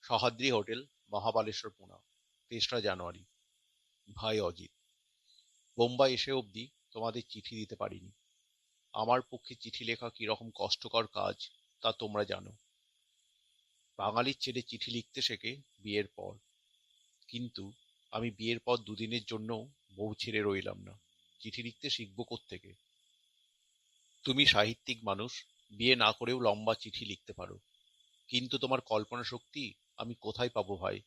Sahyadri hotel, Mahabaleshwar, পুনা, ৩রা জানুয়ারি। ভাই অজিত, বোম্বাই এসে অবধি তোমাদের চিঠি দিতে পারিনি। আমার পক্ষে চিঠি লেখা কিরকম কষ্টকর কাজ তা তোমরা জানো। বাঙালির ছেলে চিঠি লিখতে শেখে বিয়ের পর, কিন্তু আমি বিয়ের পর দুদিনের জন্যও বউ ছেড়ে রইলাম না। চিঠি লিখতে শিখবো কোত্থেকে? তুমি সাহিত্যিক মানুষ, বিয়ে না করেও লম্বা চিঠি লিখতে পারো, কিন্তু তোমার কল্পনা শক্তি আমি কোথায় পাবো ভাই?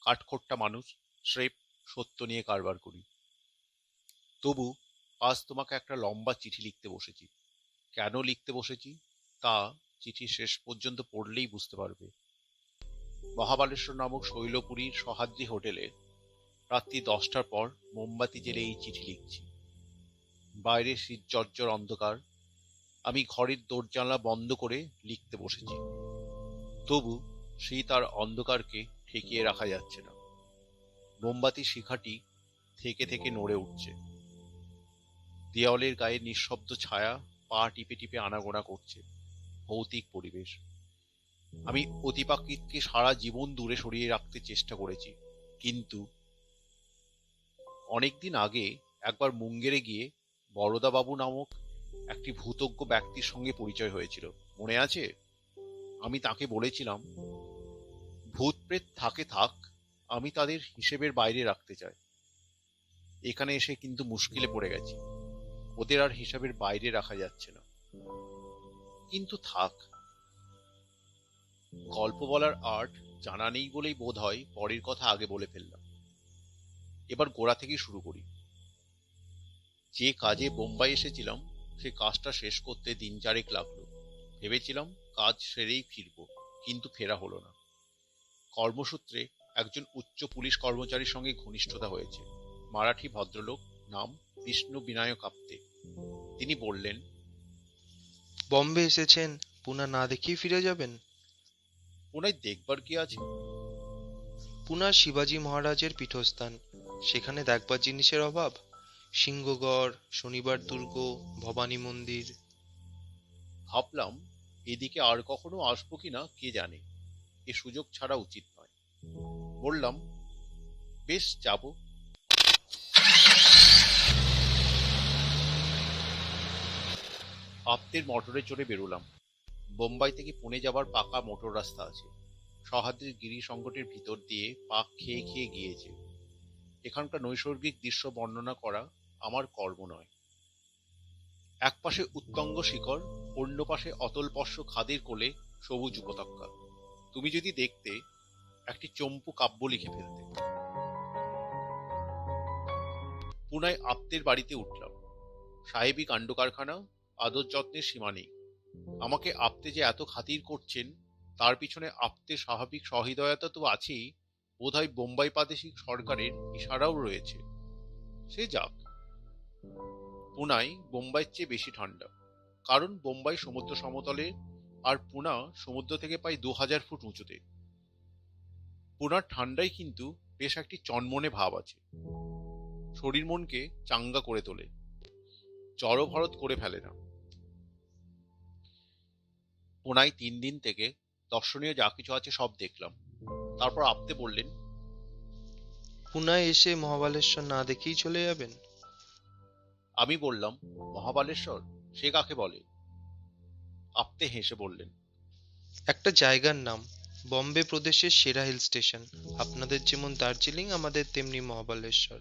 কাঠখোট্টা মানুষ, স্রেফ সত্য নিয়ে কারবার করি। তবু আজ তোমাকে একটা লম্বা চিঠি লিখতে বসেছি। কেন লিখতে বসেছি তা চিঠি শেষ পর্যন্ত পড়লেই বুঝতে পারবে। মহাবালেশ্বর নামক শৈলপুরীর সহ্যাদ্রি হোটেলে রাত্রি 10টার পর মোমবাতি জেলে এই চিঠি লিখছি। বাইরে শীত জর্জর অন্ধকার, আমি ঘরের দরজানলা বন্ধ করে লিখতে বসেছি। তবু শীত আর অন্ধকারকে ঠেকিয়ে রাখা যাচ্ছে না। মোমবাতি শিখাটি থেকে থেকে নড়ে উঠছে। দেওয়ালের গায়ে নিঃশব্দ ছায়া পা টিপে টিপে আনাগোনা করছে। ভৌতিক পরিবেশ। আমি অতিপাকৃতকে সারা জীবন দূরে সরিয়ে রাখতে চেষ্টা করেছি, কিন্তু অনেকদিন আগে একবার মুঙ্গেরে গিয়ে বরদাবাবু নামক একটি ভূতজ্ঞ ব্যক্তির সঙ্গে পরিচয় হয়েছিল, মনে আছে? আমি তাকে বলেছিলাম, ভূত প্রেত থাকে থাক, আমি তাদের হিসেবের বাইরে রাখতে চাই। এখানে এসে কিন্তু মুশকিলে পড়ে গেছি, ওদের আর হিসাবের বাইরে রাখা যাচ্ছে না। কিন্তু থাক, গল্প বলার আর্ট জানা নেই বলেই বোধ হয় পরের কথা আগে বলে ফেললাম। এবার গোড়া থেকেই শুরু করি। যে কাজে বোম্বাই এসেছিলাম সে কাজটা শেষ করতে দিন চারেক লাগলো। ভেবেছিলাম কাজ সেরেই ফিরব, কিন্তু ফেরা হলো না। কর্মসূত্রে একজন উচ্চ পুলিশ কর্মচারীর সঙ্গে ঘনিষ্ঠতা হয়েছে। মারাঠি ভদ্রলোক, নাম বিষ্ণু বিনায়ক আপ্তে। তিনি বললেন, বম্বে এসেছেন, পুনা না দেখেই ফিরে যাবেন? পুনায় দেখবার কি আছে? পুনা শিবাজি মহারাজের পীঠস্থান, সেখানে দেখবার জিনিসের অভাব? সিংহগড়, শনিবার দুর্গ, ভবানী মন্দির। ভাবলাম এদিকে আর কখনো আসবো কিনা কে জানে, এ সুযোগ ছাড়া উচিত নয়। বললাম, বেশ, যাব। আপ্তের মোটরে চড়ে বেরোলাম। বোম্বাই থেকে পুনে যাবার পাকা মোটর রাস্তা আছে। সহ্যাদ্রির গিরি সংকটের ভিতর দিয়ে পাক খেয়ে খেয়ে গিয়েছে। এখানকার নৈসর্গিক দৃশ্য বর্ণনা করা আমার কর্ম নয়। এক পাশে উত্তঙ্গ শিখর, অন্য পাশে অতলপর্শ খাদের কোলে সবুজ উপত্যকা। তুমি যদি দেখতে, একটি চম্পু কাব্য লিখে ফেলতে। পুনায় আপ্তের বাড়িতে উঠলাম। সাহেবী কাণ্ড কারখানা, আদর যত্নের সীমা নেই। আমাকে আপ্তে যে এত খাতির করছেন, তার পিছনে আপ্তের স্বাভাবিক সহৃদয়তা তো আছেই, বোধহয় বোম্বাই প্রাদেশিক সরকারের ইশারাও রয়েছে। সে যাক। পুনায় বোম্বাইয়ের চেয়ে বেশি ঠান্ডা, কারণ বোম্বাই সমুদ্র সমতলে, আর পুনা সমুদ্র থেকে প্রায় 2000 ফুট উঁচুতে। পুনার ঠান্ডায় কিন্তু বেশ একটি চনমনে ভাব আছে, শরীর মনকে চাঙ্গা করে তোলে, জড়ভরত করে ফেলে না। পুনায় 3 দিন থেকে দর্শনীয় যা কিছু আছে সব দেখলাম। তারপর আপ্তে বললেন, পুনায় এসে মহাবালেশ্বর না দেখেই চলে যাবেন? আমি বললাম, মহাবালেশ্বর সে কাকে বলে? আপ্তে হেসে বললেন, একটা জায়গার নাম, বম্বে প্রদেশের সেরা হিল স্টেশন। আপনাদের যেমন দার্জিলিং, আমাদের তেমনি মহাবালেশ্বর।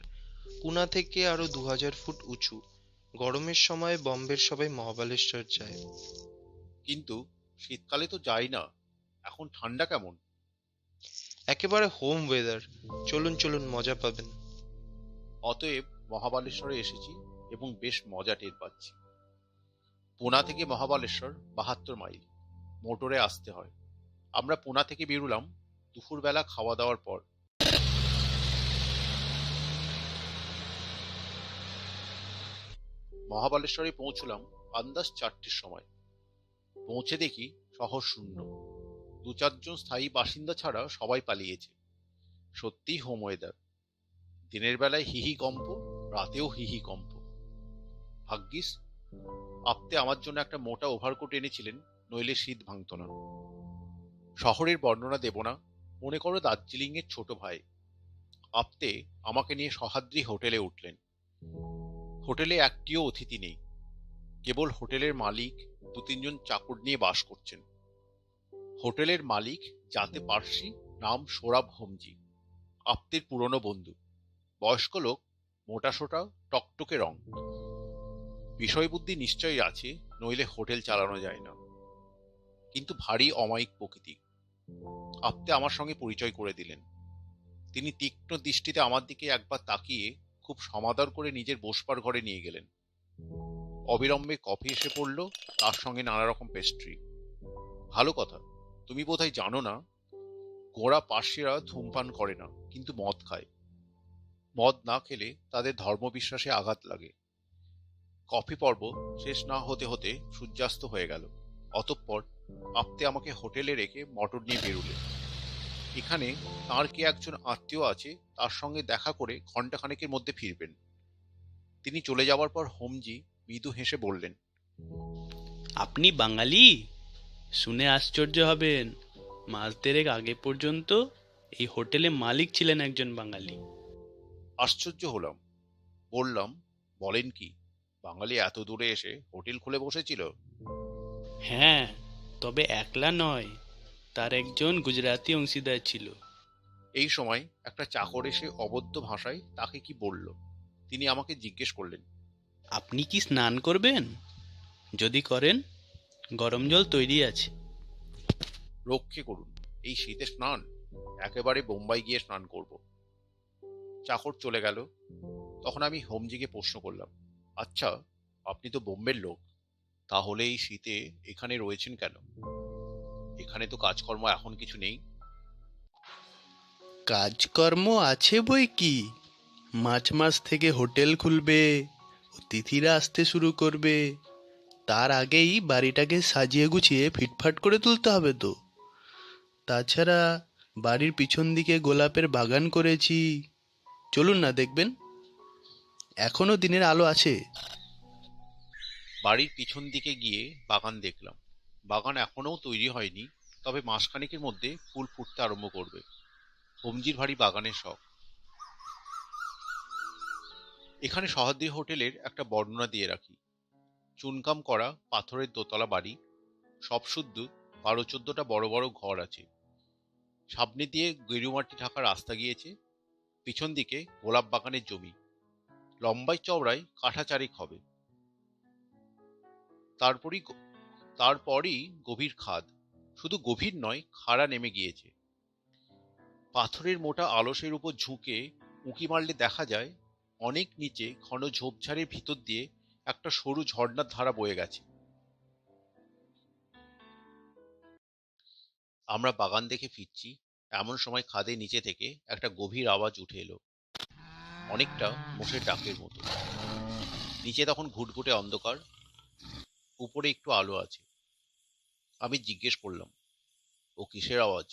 পুনা থেকে আরো 2000 ফুট উঁচু। গরমের সময় বম্বের সবাই মহাবালেশ্বর যায়। কিন্তু শীতকালে তো যাই না। এখন ঠান্ডা কেমন? একেবারে হোম ওয়েদার। চলুন চলুন, মজা পাবেন। অতএব মহাবালেশ্বরে এসেছি এবং বেশ মজা টের পাচ্ছি। পুনা থেকে মহাবালেশ্বর 72 মাইল। মোটরে আসতে হয়। আমরা পুনা থেকে বেরুলাম দুপুরবেলা খাওয়া দাওয়ার পর। মহাবালেশ্বরে পৌঁছলাম আন্দাজ 4টের সময়। পৌঁছে দেখি শহর শূন্য। 2-4 জন স্থায়ী বাসিন্দা ছাড়া সবাই পালিয়েছে। সত্যিই হোম ওয়েদার। দিনের বেলায় হিহি কম্প, রাতেও হিহি কম্প। ভাগ্যিস আপ্তে আমার জন্য একটা মোটা ওভারকোট এনেছিলেন, নইলে শীত ভাঙত না। শহরের বর্ণনা দেব না, মনে করো দার্জিলিং এর ছোট ভাই। আপ্তে আমাকে নিয়ে সহ্যাদ্রি হোটেলে উঠলেন। হোটেলে একটিও অতিথি নেই, কেবল হোটেলের মালিক দু তিনজন চাকর নিয়ে বাস করছেন। হোটেলের মালিক জাতে পার্সি, নাম সোরাব হোমজি, আপ্তের পুরনো বন্ধু। বয়স্ক লোক, মোটাসোটা, টকটকে রং। বিষয়বুদ্ধি নিশ্চয়ই আছে, নইলে হোটেল চালানো যায় না। কিন্তু ভারী অমায়িক প্রকৃতি। আপ্তে আমার সঙ্গে পরিচয় করে দিলেন। তিনি তীক্ষ্ণ দৃষ্টিতে আমার দিকে একবার তাকিয়ে খুব সমাদর করে নিজের বসবার ঘরে নিয়ে গেলেন। অবিলম্বে কফি এসে পড়ল, তার সঙ্গে নানা রকম পেস্ট্রি। ভালো কথা, তুমি বোধহয় জানো না, গোঁড়া পার্সিরা ধূমপান করে না, কিন্তু মদ খায়। মদ না খেলে তাদের ধর্মবিশ্বাসে আঘাত লাগে। কফি পর্ব শেষ না হতে হতে সূর্যাস্ত হয়ে গেল। অতঃপর আপ্তে আমাকে হোটেলে রেখে মোটর নিয়ে বেরুলেন। এখানে তাঁর কে একজন আত্মীয় আছে, তার সঙ্গে দেখা করে ঘন্টাখানেকের মধ্যে ফিরবেন। তিনি চলে যাওয়ার পর হোমজি মৃদু হেসে বললেন, আপনি বাঙালি? শুনে আশ্চর্য হবেন, মাস দেড়েক আগে পর্যন্ত এই হোটেলে মালিক ছিলেন একজন বাঙালি। আশ্চর্য হলাম। বললাম, বলেন কি, বাঙালি এত দূরে এসে হোটেল খুলে বসেছিল? হ্যাঁ, তবে একলা নয়, তার একজন গুজরাতি অংশীদার ছিল। এই সময় একটা চাকর এসে অবদ্ধ ভাষায় তাকে কি বলল। তিনি আমাকে জিজ্ঞেস করলেন, আপনি কি স্নান করবেন? যদি করেন, গরম জল তৈরি আছে। রক্ষে করুন, এই শীতে স্নান? একেবারে বোম্বাই গিয়ে স্নান করব। চাকর চলে গেল। তখন আমি হোমজিকে প্রশ্ন করলাম, আচ্ছা, আপনি তো বোম্বের লোক, তাহলে এই শীতে এখানে রয়েছেন কেন? এখানে তো কাজকর্ম এখন কিছু নেই। কাজকর্ম আছে বই কি, মার্চ মাস থেকে হোটেল খুলবে, অতিথিরা আসতে শুরু করবে। তার আগেই বাড়িটাকে সাজিয়ে গুছিয়ে ফিটফাট করে তুলতে হবে তো। তাছাড়া বাড়ির পিছন দিকে গোলাপের বাগান করেছি, চলুন না দেখবেন, এখনো দিনের আলো আছে। বাড়ির পিছন দিকে গিয়ে বাগান দেখলাম। বাগান এখনো তৈরি হয়নি, তবে মাসখানেকের মধ্যে ফুল ফুটতে আরম্ভ করবে। হোমজির ভারী বাগানের শখ। এখানে সহ্যাদ্রি হোটেলের একটা বর্ণনা দিয়ে রাখি। চুনকাম করা পাথরের দোতলা বাড়ি, সব শুদ্ধ 12-14টা বড় বড় ঘর আছে। সামনে দিয়ে গেরুমাটি ঢাকা রাস্তা গিয়েছে। পিছন দিকে গোলাপ বাগানের জমি, লম্বায় চওড়ায় কাঠা চারেক হবে। তারপরই তারপরই গভীর খাদ। শুধু গভীর নয়, খাড়া নেমে গিয়েছে। পাথরের মোটা আলসের উপর ঝুঁকে উঁকি মারলে দেখা যায় অনেক নিচে ঘন ঝোপঝাড়ের ভিতর দিয়ে একটা সরু ঝর্ণার ধারা বয়ে গেছে। আমরা বাগান দেখে ফিরছি, এমন সময় খাদের নিচে থেকে একটা গভীর আওয়াজ উঠে এলো, অনেকটা মোষের ডাকের মতো। নিচে তখন ঘুটঘুটে অন্ধকার, উপরে একটু আলো আছে। আমি জিজ্ঞেস করলাম, ও কিসের আওয়াজ?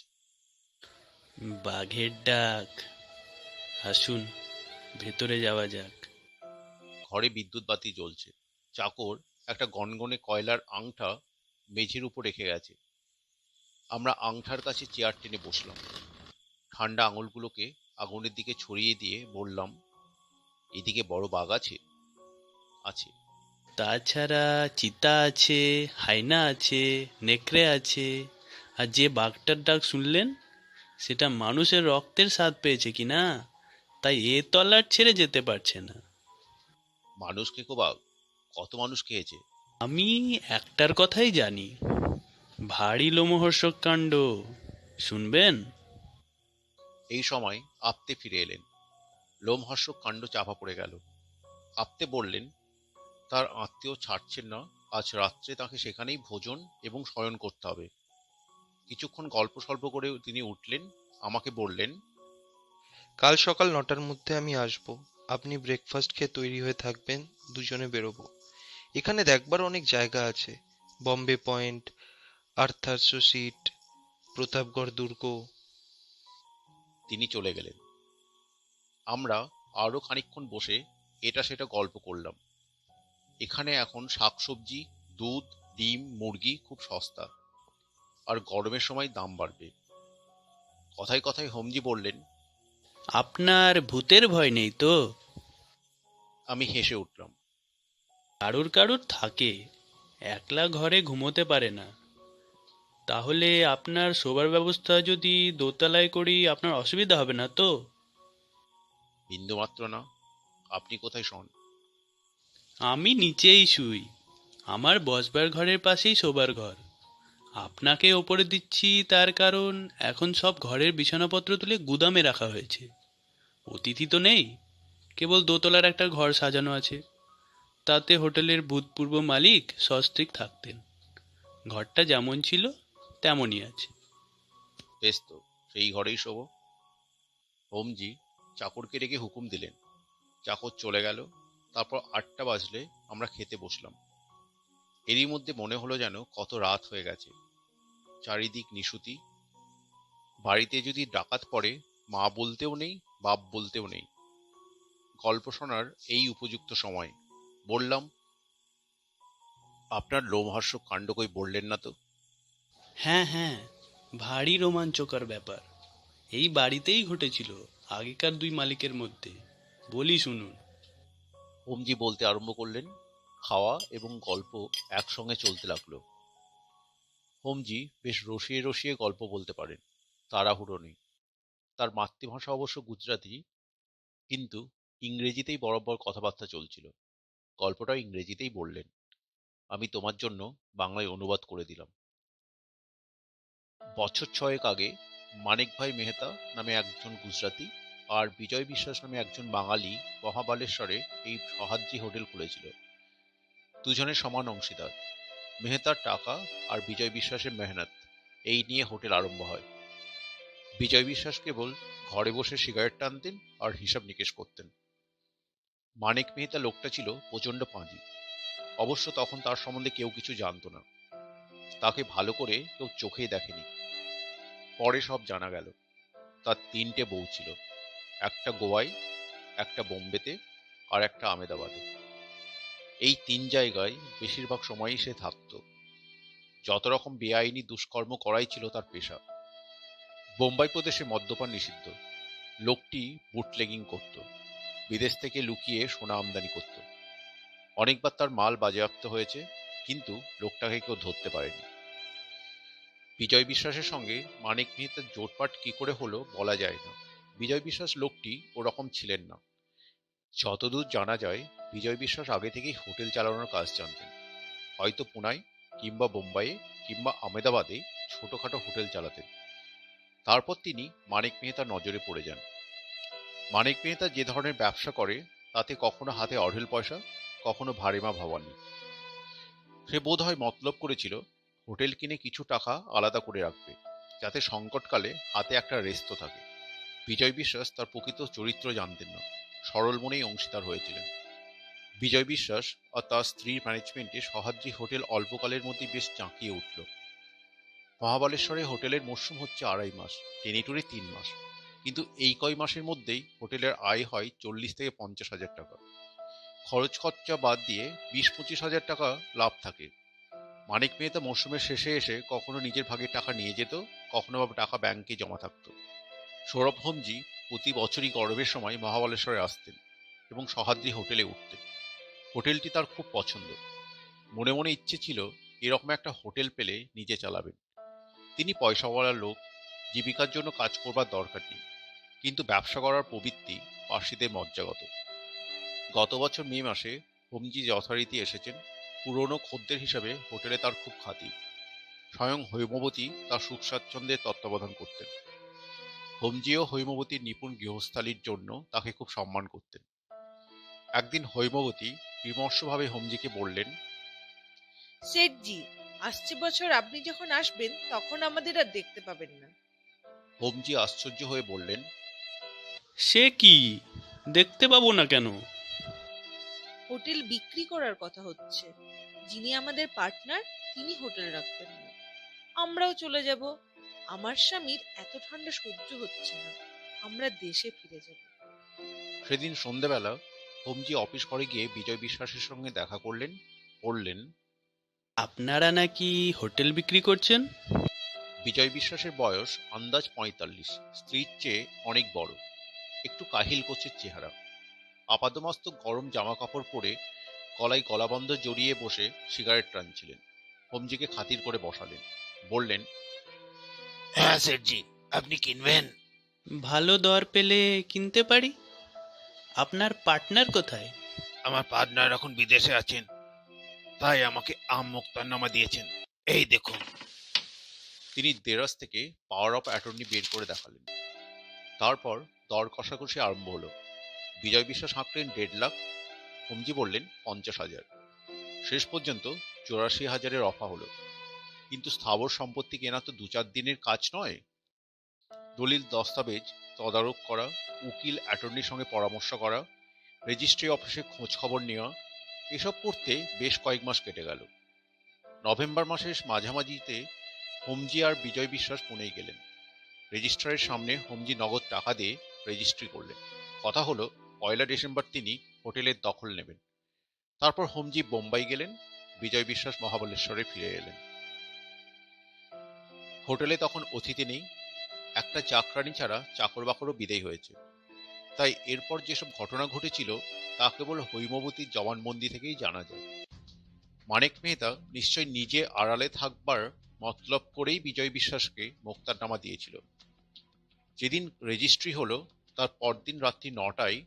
বাঘের ডাক। আসুন, ভেতরে যাওয়া যাক। ঘরে বিদ্যুৎ বাতি জ্বলছে। চাকর একটা গনগনে কয়লার আংটা মেঝের উপর রেখে গেছে। আমরা আংটার কাছে চেয়ার টেনে বসলাম। ঠান্ডা আঙুলগুলোকে আগুনের দিকে ছড়িয়ে দিয়ে বললাম, এদিকে বড় বাঘ আছে? আছে। তাছাড়া চিতা আছে, হায়না আছে, নেকড়ে আছে। আর যে বাঘটার ডাক শুনলেন, সেটা মানুষের রক্তের স্বাদ পেয়েছে কি না, তাই এ তলার ছেড়ে যেতে পারছে না। মানুষ খেকো বাঘ? কত মানুষ খেয়েছে? আমি একটার কথাই জানি, ভারী লোমহর্ষক কাণ্ড। শুনবেন? এই সময় আপ্তে ফিরে এলেন। লোমহর্ষক কাণ্ড চাপা পড়ে গেল। আপ্তে বললেন, তার আত্মীয় ছাড়ছেন না, আজ রাত্রে তাকে সেখানেই ভোজন এবং শয়ন করতে হবে। কিছুক্ষণ গল্প স্বল্প করে তিনি উঠলেন, আমাকে বললেন, কাল সকাল 9টার মধ্যে আমি আসবো। আপনি ব্রেকফাস্ট খেয়ে তৈরি হয়ে থাকবেন, দুজনে বেরোবো। এখানে দেখবার অনেক জায়গা আছে। Bombay Point, Arthur Seat, Pratapgarh দুর্গ। তিনি চলে গেলেন। আমরা আরো খানিকক্ষণ বসে এটা সেটা গল্প করলাম। এখানে এখন শাকসবজি, দুধ, ডিম, মুরগি খুব সস্তা, আর গরমের সময় দাম বাড়বে। কথায় কথায় হোমজি বললেন। আপনার ভূতের ভয় নেই তো? আমি হেসে উঠলাম। কারুর কারুর থাকে, একলা ঘরে ঘুমোতে পারে না। তাহলে আপনার শোবার ব্যবস্থা যদি দোতলায় করি আপনার অসুবিধা হবে না তো? বিন্দুমাত্র না। আপনি কোথায় শোন? আমি নিচেই শুই, আমার বসবার ঘরের পাশেই শোবার ঘর। আপনাকে ওপরে দিচ্ছি তার কারণ এখন সব ঘরের বিছানাপত্র তুলে গুদামে রাখা হয়েছে। অতিথি তো নেই, কেবল দোতলার একটা ঘর সাজানো আছে। তাতে হোটেলের ভূতপূর্ব মালিক সস্ত্রীক থাকতেন। ঘরটা যেমন ছিল তেমনই আছে। বেশ তো, সেই ঘরেই শোবো। হোমজি চাকরকে ডেকে হুকুম দিলেন। চাকর চলে গেল। তারপর 8টা বাজলে আমরা খেতে বসলাম। এরই মধ্যে মনে হলো যেন কত রাত হয়ে গেছে। চারিদিক নিশুতি। বাড়িতে যদি ডাকাত পড়ে, মা বলতেও নেই, বাপ বলতেও নেই। গল্প শোনার এই উপযুক্ত সময়। বললাম, আপনার লোমহর্ষক কাণ্ড কই বললেন না তো? হ্যাঁ হ্যাঁ, ভারী রোমাঞ্চকর ব্যাপার। এই বাড়িতেই ঘটেছিল, আগেকার দুই মালিকের মধ্যে। বলি শুনুন। হোমজি বলতে আরম্ভ করলেন। খাওয়া এবং গল্প একসঙ্গে চলতে লাগলো। হোমজি বেশ রসিয়ে রসিয়ে গল্প বলতে পারেন, তাড়াহুড়ো নেই। তার মাতৃভাষা অবশ্য গুজরাটি, কিন্তু ইংরেজিতেই বরাবর কথাবার্তা চলছিল। গল্পটাও ইংরেজিতেই বললেন। আমি তোমার জন্য বাংলায় অনুবাদ করে দিলাম। বছর 6 আগে মানিক ভাই মেহতা নামে একজন গুজরাতি আর বিজয় বিশ্বাস নামে একজন বাঙালি মহাবালেশ্বরে এই সহাদ্রি হোটেল খুলেছিল। দুজনে সমান অংশীদার। মেহতার টাকা আর বিজয় বিশ্বাসের মেহনত, এই নিয়ে হোটেল আরম্ভ হয়। বিজয় বিশ্বাস কেবল ঘরে বসে সিগারেট টানতেন আর হিসাব নিকেশ করতেন। মানিক মেহতা লোকটা ছিল প্রচন্ড পাঁজি। অবশ্য তখন তার সম্বন্ধে কেউ কিছু জানতো না। তাকে ভালো করে কেউ চোখেই দেখেনি। পরে সব জানা গেল। তার 3টে বউ ছিল, একটা গোয়ায়, একটা বোম্বেতে আর একটা আমেদাবাদে। এই 3 জায়গায় বেশিরভাগ সময়ই সে থাকত। যত রকম বেআইনি দুষ্কর্ম করাই ছিল তার পেশা। বোম্বাই প্রদেশে মদ্যপান নিষিদ্ধ। লোকটি বুটলেগিং করত, বিদেশ থেকে লুকিয়ে সোনা আমদানি করত। অনেকবার তার মাল বাজেয়াপ্ত হয়েছে, কিন্তু লোকটাকে কেউ ধরতে পারেনি। বিজয় বিশ্বাসের সঙ্গে মানিক মেহতার জোটপাট কি করে হলো বলা যায় না। বিজয় বিশ্বাস লোকটি ওরকম ছিলেন না। যতদূর জানা যায়, বিজয় বিশ্বাস আগে থেকেই হোটেল চালানোর কাজ জানতেন। হয়তো পুনায়, কিংবা বোম্বাইয়ে, কিংবা আমেদাবাদে ছোটখাটো হোটেল চালাতেন। তারপর তিনি মানিক মেহতার নজরে পড়ে যান। মানিক মেহতা যে ধরনের ব্যবসা করে, তাতে কখনো হাতে অঢেল পয়সা, কখনো ভারেমা ভবানী। সে বোধহয় মতলব করেছিল হোটেল কিনে কিছু টাকা আলাদা করে রাখবে, যাতে সংকটকালে হাতে একটা রেস্ত থাকে। বিজয় বিশ্বাস তার প্রকৃত চরিত্র জানতেন না, সরল মনেই অংশীদার হয়েছিলেন। বিজয় বিশ্বাস আর তার স্ত্রীর ম্যানেজমেন্টে সহাদ্রি হোটেল অল্পকালের মধ্যে বেশ জাঁকিয়ে উঠল। মহাবালেশ্বরে হোটেলের মরশুম হচ্ছে 2.5 মাস, টেনিটুরে 3 মাস। কিন্তু এই কয় মাসের মধ্যেই হোটেলের আয় হয় 40 থেকে 50 হাজার টাকা। খরচ খরচা বাদ দিয়ে 20-25 হাজার টাকা লাভ থাকে। মানিক মেহতা মরশুমের শেষে এসে কখনো নিজের ভাগের টাকা নিয়ে যেত, কখনো বা টাকা ব্যাংকে জমা থাকতো। সৌরভ হোমজি প্রতি বছরই গরমের সময় মহাবালেশ্বরে আসতেন এবং সহাদ্রি হোটেলে উঠতেন। হোটেলটি তার খুব পছন্দ। মনে মনে ইচ্ছে ছিল এরকম একটা হোটেল পেলে নিজে চালাবেন। তিনি পয়সাওয়ালা লোক, জীবিকার জন্য কাজ করবার দরকার নেই, কিন্তু ব্যবসা করার প্রবৃত্তি পার্সিদের মজ্জাগত। গত বছর মে মাসে হোমজি যথারীতি এসেছেন। পুরনো খদ্দের হিসাবে হোটেলে তার খুব খ্যাতি। স্বয়ং হৈমবতী তার সুখ স্বাচ্ছন্দ্যের তত্ত্বাবধান করতেন। হোমজিও হৈমবতীর নিপুণ গৃহস্থালির জন্য তাকে খুব সম্মান করতেন। একদিন হৈমবতী বিমর্ষভাবে হোমজিকে বললেন, শেঠজি, আসছে বছর আপনি যখন আসবেন তখন আমাদের আর দেখতে পাবেন না। হোমজি আশ্চর্য হয়ে বললেন, সে কি, দেখতে পাবো না কেন? হোটেল বিক্রি করার কথা হচ্ছে। যিনি আমাদের পার্টনার, তিনি হোটেল রাখবেন না, আমরাও চলে যাব। আমার স্বামীর এত ঠান্ডা সহ্য হচ্ছে না, আমরা দেশে ফিরে যাব। সেদিন সন্ধেবেলা হোমজি অফিস ঘরে গিয়ে বিজয় বিশ্বাসের সঙ্গে দেখা করলেন। বললেন, আপনারা নাকি হোটেল বিক্রি করছেন? বিজয় বিশ্বাসের বয়স আন্দাজ ৪৫, স্ত্রীর চেয়ে অনেক বড়, একটু কাহিল কোচের চেহারা। আপাদমস্তক গরম জামা কাপড় পরে গলায় গলাবন্ধ জড়িয়ে বসে সিগারেট টানছিলেন। হোমজিকে খাতির করে বসালেন, বললেন, হ্যাঁ সেটজি, আপনি কিনবেন? ভালো দর পেলে কিনতে পারি। আপনার পার্টনার কোথায়? আমার পার্টনার এখন বিদেশে আছেন, তাই আমাকে আম মোক্তারনামা দিয়েছেন, এই দেখুন। তিনি দেরাজ থেকে পাওয়ার অফ অ্যাটর্নি বের করে দেখালেন। তারপর দর কষাকষি আরম্ভ হলো। বিজয় বিশ্বাস হাঁকলেন ১.৫ লাখ, হোমজি বললেন ৫০,০০০। শেষ পর্যন্ত ৮৪,০০০-এর অফা হলো। কিন্তু স্থাবর সম্পত্তি কেনা তো ২-৪ দিনের কাজ নয়। দলিল দস্তাবেজ তদারক করা, উকিল অ্যাটর্নির সঙ্গে পরামর্শ করা, রেজিস্ট্রি অফিসে খোঁজ খবর নেওয়া, এসব করতে বেশ কয়েক মাস কেটে গেল। নভেম্বর মাসের মাঝামাঝিতে হোমজি আর বিজয় বিশ্বাস পুনেই গেলেন। রেজিস্ট্রারের সামনে হোমজি নগদ টাকা দিয়ে রেজিস্ট্রি করলেন। কথা হলো ১ ডিসেম্বর তিনি হোটেলের দখল নেবেন। তারপর হোমজি বোম্বাই গেলেন, বিজয় বিশ্বাস মহাবলেশ্বরে ফিরে এলেন। হোটেলে তখন অতিথি নেই, একটা চাকরানি ছাড়া চাকর বাকরও বিদায় হয়েছে। তাই এরপর যেসব ঘটনা ঘটেছিল তা কেবল হৈমবতীর জবানবন্দি থেকেই জানা যায়। মানিক মেহতা নিশ্চয় নিজে আড়ালে থাকবার মতলব করেই বিজয় বিশ্বাসকে মোক্তারনামা দিয়েছিল। যেদিন রেজিস্ট্রি হলো তার পরদিন রাত্রি ৯টায়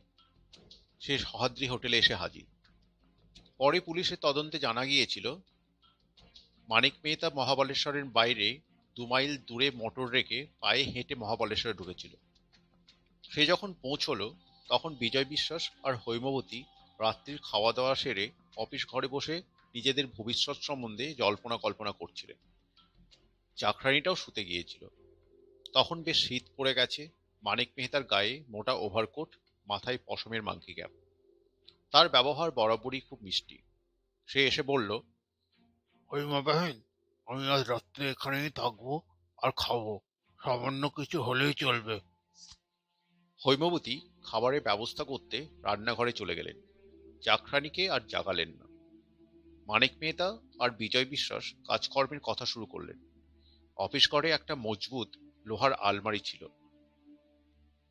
সে সহাদ্রি হোটেলে এসে হাজির। পরে পুলিশের তদন্তে জানা গিয়েছিল মানিক মেহতা মহাবলেশ্বরের বাইরে ২ মাইল দূরে মোটর রেখে পায়ে হেঁটে মহাবলেশ্বরে ঢুকেছিল। সে যখন পৌঁছলো তখন বিজয় বিশ্বাস আর হৈমবতী রাত্রির খাওয়া দাওয়া সেরে অফিস ঘরে বসে নিজেদের ভবিষ্যৎ সম্বন্ধে জল্পনা কল্পনা করছিলেন। চাকরানিটাও শুতে গিয়েছিল। তখন বেশ শীত পড়ে গেছে। মানিক মেহতার গায়ে মোটা ওভারকোট, মাথায় পশমের মাংকি ক্যাপ। তার ব্যবহার বরাবরই খুব মিষ্টি। সে এসে বলল, হৈমা বাহিন, আমি আজ রাত্রে এখানেই থাকবো আর খাবো, সামান্য কিছু হলেই চলবে। হৈমবতী খাবারের ব্যবস্থা করতে রান্নাঘরে চলে গেলেন। চাকরানিকে আর জাগালেন না। মানিক মেহতা আর বিজয় বিশ্বাস কাজকর্মের কথা শুরু করলেন। অফিস ঘরে একটা মজবুত লোহার আলমারি ছিল।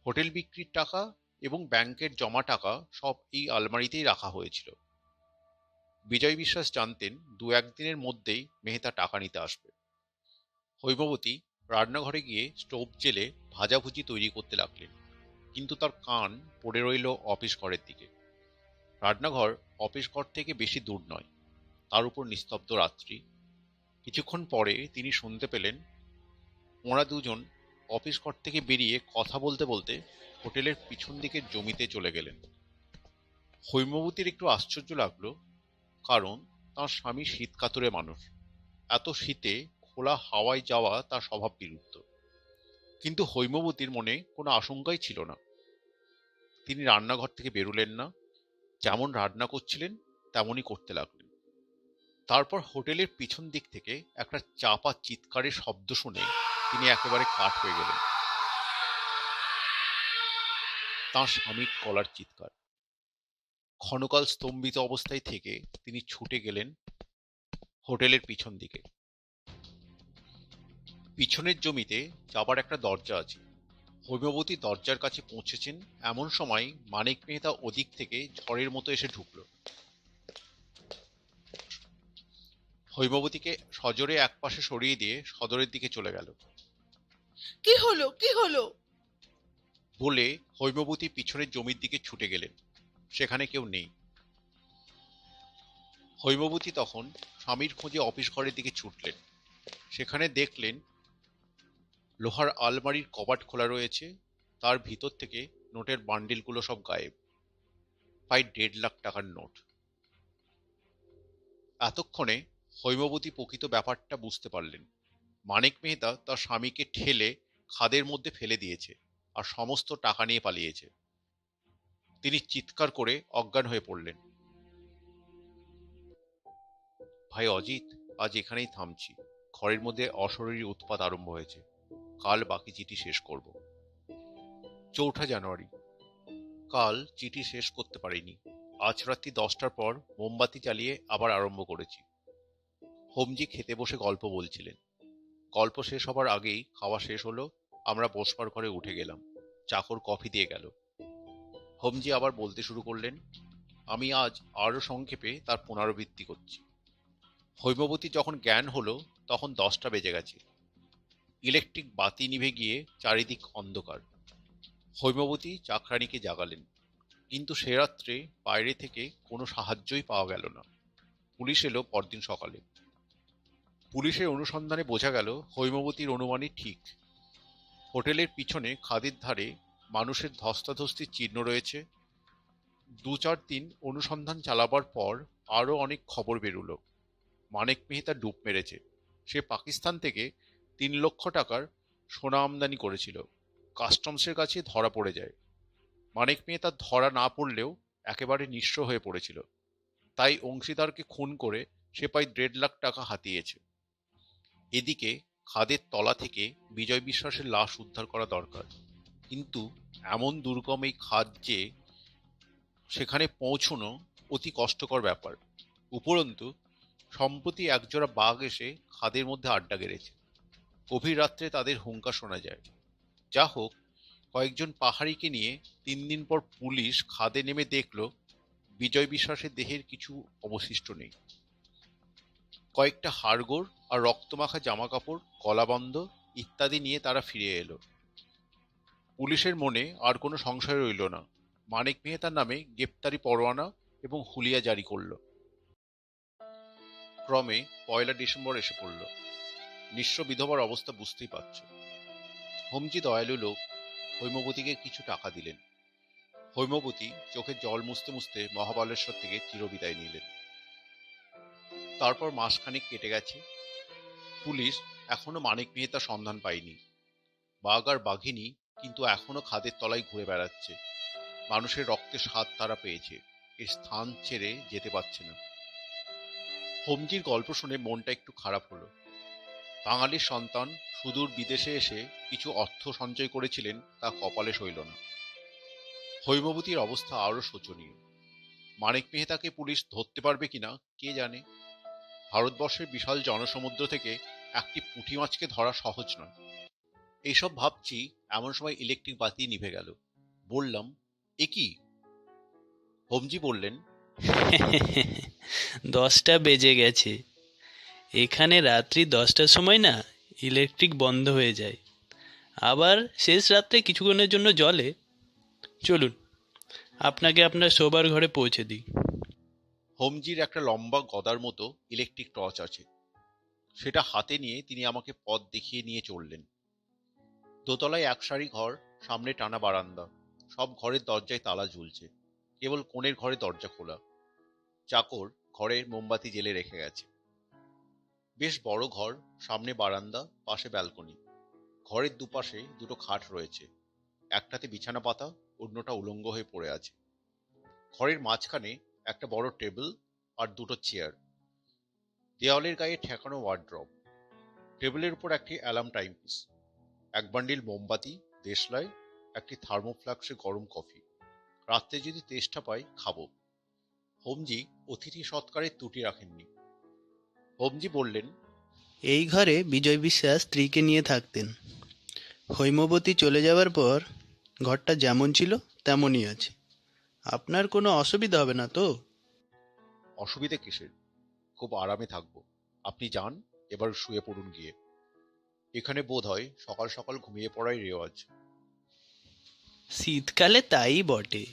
হোটেল বিক্রির টাকা এবং ব্যাংকের জমা টাকা সব এই আলমারিতেই রাখা হয়েছিল। বিজয় বিশ্বাস জানতেন ২-১ দিনের মধ্যেই মেহতা টাকা নিতে আসবে। হৈমবতী রান্নাঘরে গিয়ে স্টোভ জেলে ভাজাভুজি তৈরি করতে লাগলেন, কিন্তু তার কান পড়ে রইল অফিস ঘরের দিকে। রান্নাঘর অফিস ঘর থেকে বেশি দূর নয়, তার উপর নিস্তব্ধ রাত্রি। কিছুক্ষণ পরে তিনি শুনতে পেলেন ওরা দুজন অফিস ঘর থেকে বেরিয়ে কথা বলতে বলতে হোটেলের পিছন দিকের জমিতে চলে গেলেন। হৈমবতীর একটু আশ্চর্য লাগলো, কারণ তাঁর স্বামী শীত কাতরে মানুষ। এত শীতে খোলা হাওয়ায় যাওয়া তার স্বভাব বিরুদ্ধ। কিন্তু হৈমবতীর মনে কোনো আশঙ্কাই ছিল না। তিনি রান্নাঘর থেকে বেরোলেন না, যেমন রান্না করছিলেন তেমনই করতে লাগলেন। তারপর হোটেলের পিছন দিক থেকে একটা চাপা চিৎকারের শব্দ শুনে তিনি একেবারে কাঠ হয়ে গেলেন। তাঁর স্বামীর গলার চিৎকার। ক্ষণকাল স্তম্ভিত অবস্থায় থেকে তিনি ছুটে গেলেন হোটেলের পিছন দিকে। পিছনের জমিতে যাবার একটা দরজা আছে। হৈমবতী দরজার কাছে পৌঁছেছেন এমন সময় মানিক মেহতা ওদিক থেকে ঝড়ের মতো এসে ঢুকল। হৈমবতীকে সজোরে একপাশে সরিয়ে দিয়ে সদরের দিকে চলে গেল। কি হলো, কি হলো? বলে হৈমবতী পিছনের জমির দিকে ছুটে গেলেন। সেখানে কেউ নেই। হৈমবতী তখন স্বামীর খোঁজে অফিস ঘরের দিকে ছুটলেন। সেখানে দেখলেন লোহার আলমারির কবাট খোলা রয়েছে, তার ভিতর থেকে নোটের বান্ডিলগুলো সব গায়েব। প্রায় ১.৫ লাখ টাকার নোট। এতক্ষণে হৈমবতী প্রকৃত ব্যাপারটা বুঝতে পারলেন। মানিক মেহতা তার স্বামীকে ঠেলে খাদের মধ্যে ফেলে দিয়েছে আর সমস্ত টাকা নিয়ে পালিয়েছে। তিনি চিৎকার করে অজ্ঞান হয়ে পড়লেন। ভাই অজিত, আজ এখানেই থামছি। ঘরের মধ্যে অশরীরী উৎপাত আরম্ভ হয়েছে। কাল বাকি চিঠি শেষ করব। ৪ঠা জানুয়ারি। কাল চিঠি শেষ করতে পারিনি। আজ রাত্রি ১০টার পর মোমবাতি জ্বালিয়ে আবার আরম্ভ করেছি। হোমজি খেতে বসে গল্প বলছিলেন। গল্প শেষ হবার আগেই খাওয়া শেষ হলো। আমরা বসবার ঘরে উঠে গেলাম। চাকর কফি দিয়ে গেল। হোমজি আবার বলতে শুরু করলেন। আমি আজ আরো সংক্ষেপে তার পুনরাবৃত্তি করছি। হৈমবতীর যখন জ্ঞান হলো তখন 10টা বেজে গেছে। ইলেকট্রিক বাতি নিভে গিয়ে চারিদিক অন্ধকার। হৈমবতী চাকরানীকে জাগালেন, কিন্তু সে রাত্রে বাইরে থেকে কোনো সাহায্যই পাওয়া গেল না। পুলিশ এলো পরদিন সকালে। পুলিশের অনুসন্ধানে বোঝা গেল হৈমবতীর অনুমানই ঠিক। হোটেলের পিছনে খাদের ধারে মানুষের ধস্তাধস্তির চিহ্ন রয়েছে। 2-4 দিন অনুসন্ধান চালাবার পর আরো অনেক খবর বেরুলো। মানিক মেহতা ডুব মেরেছে। সে পাকিস্তান থেকে 3 লক্ষ টাকার সোনা আমদানি করেছিল। কাস্টমসের কাছে ধরা পড়ে যায়। মানিক মেহতা ধরা না পড়লেও একেবারে নিঃস্ব হয়ে পড়েছিল। তাই অংশীদারকে খুন করে সে প্রায় 1.5 লাখ টাকা হাতিয়েছে। এদিকে খাদের তলা থেকে বিজয় বিশ্বাসের লাশ উদ্ধার করা দরকার, কিন্তু এমন দুর্গম এই খাদ যে সেখানে পৌঁছানো অতি কষ্টকর ব্যাপার। উপরন্তু সম্প্রতি একজোড়া বাঘ এসে খাদের মধ্যে আড্ডা গেড়েছে। গভীর রাত্রে তাদের হুঙ্কার শোনা যায়। যা হোক, কয়েকজন পাহাড়িকে নিয়ে 3 দিন পর পুলিশ খাদে নেমে দেখল বিজয় বিশ্বাসের দেহের কিছু অবশিষ্ট নেই। কয়েকটা হাড়গোড় আর রক্তমাখা জামাকাপড়, গলাবন্ধ ইত্যাদি নিয়ে তারা ফিরে এলো। পুলিশের মনে আর কোনো সংশয় রইল না। মানিক মেহতার নামে গ্রেপ্তারি পরোয়ানা এবং হুলিয়া জারি করল। ক্রমে 1 ডিসেম্বর এসে পড়ল। নিঃস্ব বিধবার অবস্থা বুঝতেই পারছ। হোমজি দয়ালু লোক হৈমবতীকে কিছু টাকা দিলেন। হৈমবতী চোখের জল মুছতে মুছতে মহাবালেশ্বর থেকে চিরবিদায় নিলেন। তারপর মাসখানেক কেটে গেছে। পুলিশ এখনো মানিক মেহতার সন্ধান পায়নি। বাঘ আর বাঘিনী কিন্তু এখনো খাদের তলায় ঘুরে বেড়াচ্ছে। মানুষের রক্তের স্বাদ তারা পেয়েছে, এই স্থান ছেড়ে যেতে পারছে না। হোমজির গল্প শুনে মনটা একটু খারাপ হলো। বাঙালির সন্তান সুদূর বিদেশে এসে কিছু অর্থ সঞ্চয় করেছিলেন, তা কপালে সইল না। হৈমবতীর অবস্থা আরো শোচনীয়। মানিক মেহতাকে পুলিশ ধরতে পারবে কিনা কে জানে। ভারতবর্ষের বিশাল জনসমুদ্র থেকে একটি পুঁটি মাছকে ধরা সহজ নয়। এইসব ভাবছি, এমন সময় ইলেকট্রিক বাতি নিভে গেল। বললাম, এ কি? হোমজি বললেন, 10টা বেজে গেছে। এখানে রাত্রি 10টার সময় না ইলেকট্রিক বন্ধ হয়ে যায়, আবার শেষ রাত্রে কিছুক্ষণের জন্য জ্বলে। চলুন আপনাকে আপনার শোবার ঘরে পৌঁছে দিই। হোমজির একটা লম্বা গদার মতো ইলেকট্রিক টর্চ আছে। সেটা হাতে নিয়ে তিনি আমাকে পথ দেখিয়ে নিয়ে চললেন। দোতলায় এক সারি ঘর, সামনে টানা বারান্দা। সব ঘরের দরজায় তালা ঝুলছে, কেবল কোণের ঘরে দরজা খোলা। চাকর ঘরে মোমবাতি জেলে রেখে গেছে। বেশ বড় ঘর, সামনে বারান্দা, পাশে ব্যালকনি। ঘরের দুপাশে দুটো খাট রয়েছে। একটাতে বিছানা পাতা, অন্যটা উলঙ্গ হয়ে পড়ে আছে। ঘরের মাঝখানে একটা বড় টেবিল আর দুটো চেয়ার। দেওয়ালের গায়ে ঠেকানো ওয়ার্ড্রব। টেবিলের উপর একটি অ্যালার্ম টাইমপিস, এক বান্ডিল মোমবাতি, দেশলাই, একটি থার্মোফ্লাক্সে গরম কফি। রাত্রে যদি তেষ্টা পাই খাবো। হোমজি অতিথি সৎকারের ত্রুটি রাখেননি। হোমজি বললেন, এই ঘরে বিজয় বিশ্বাস স্ত্রীকে নিয়ে থাকতেন। হৈমবতী চলে যাওয়ার পর ঘরটা যেমন ছিল তেমনই আছে। আপনার কোনো অসুবিধা হবে না তো? অসুবিধে কিসের? খুব আরামে থাকবো। আপনি যান, এবার শুয়ে পড়ুন গিয়ে। এখানে বোধ হয় সকাল সকাল ঘুমিয়ে পড়াই রেওয়াজ। শীতকালে তাই বটে,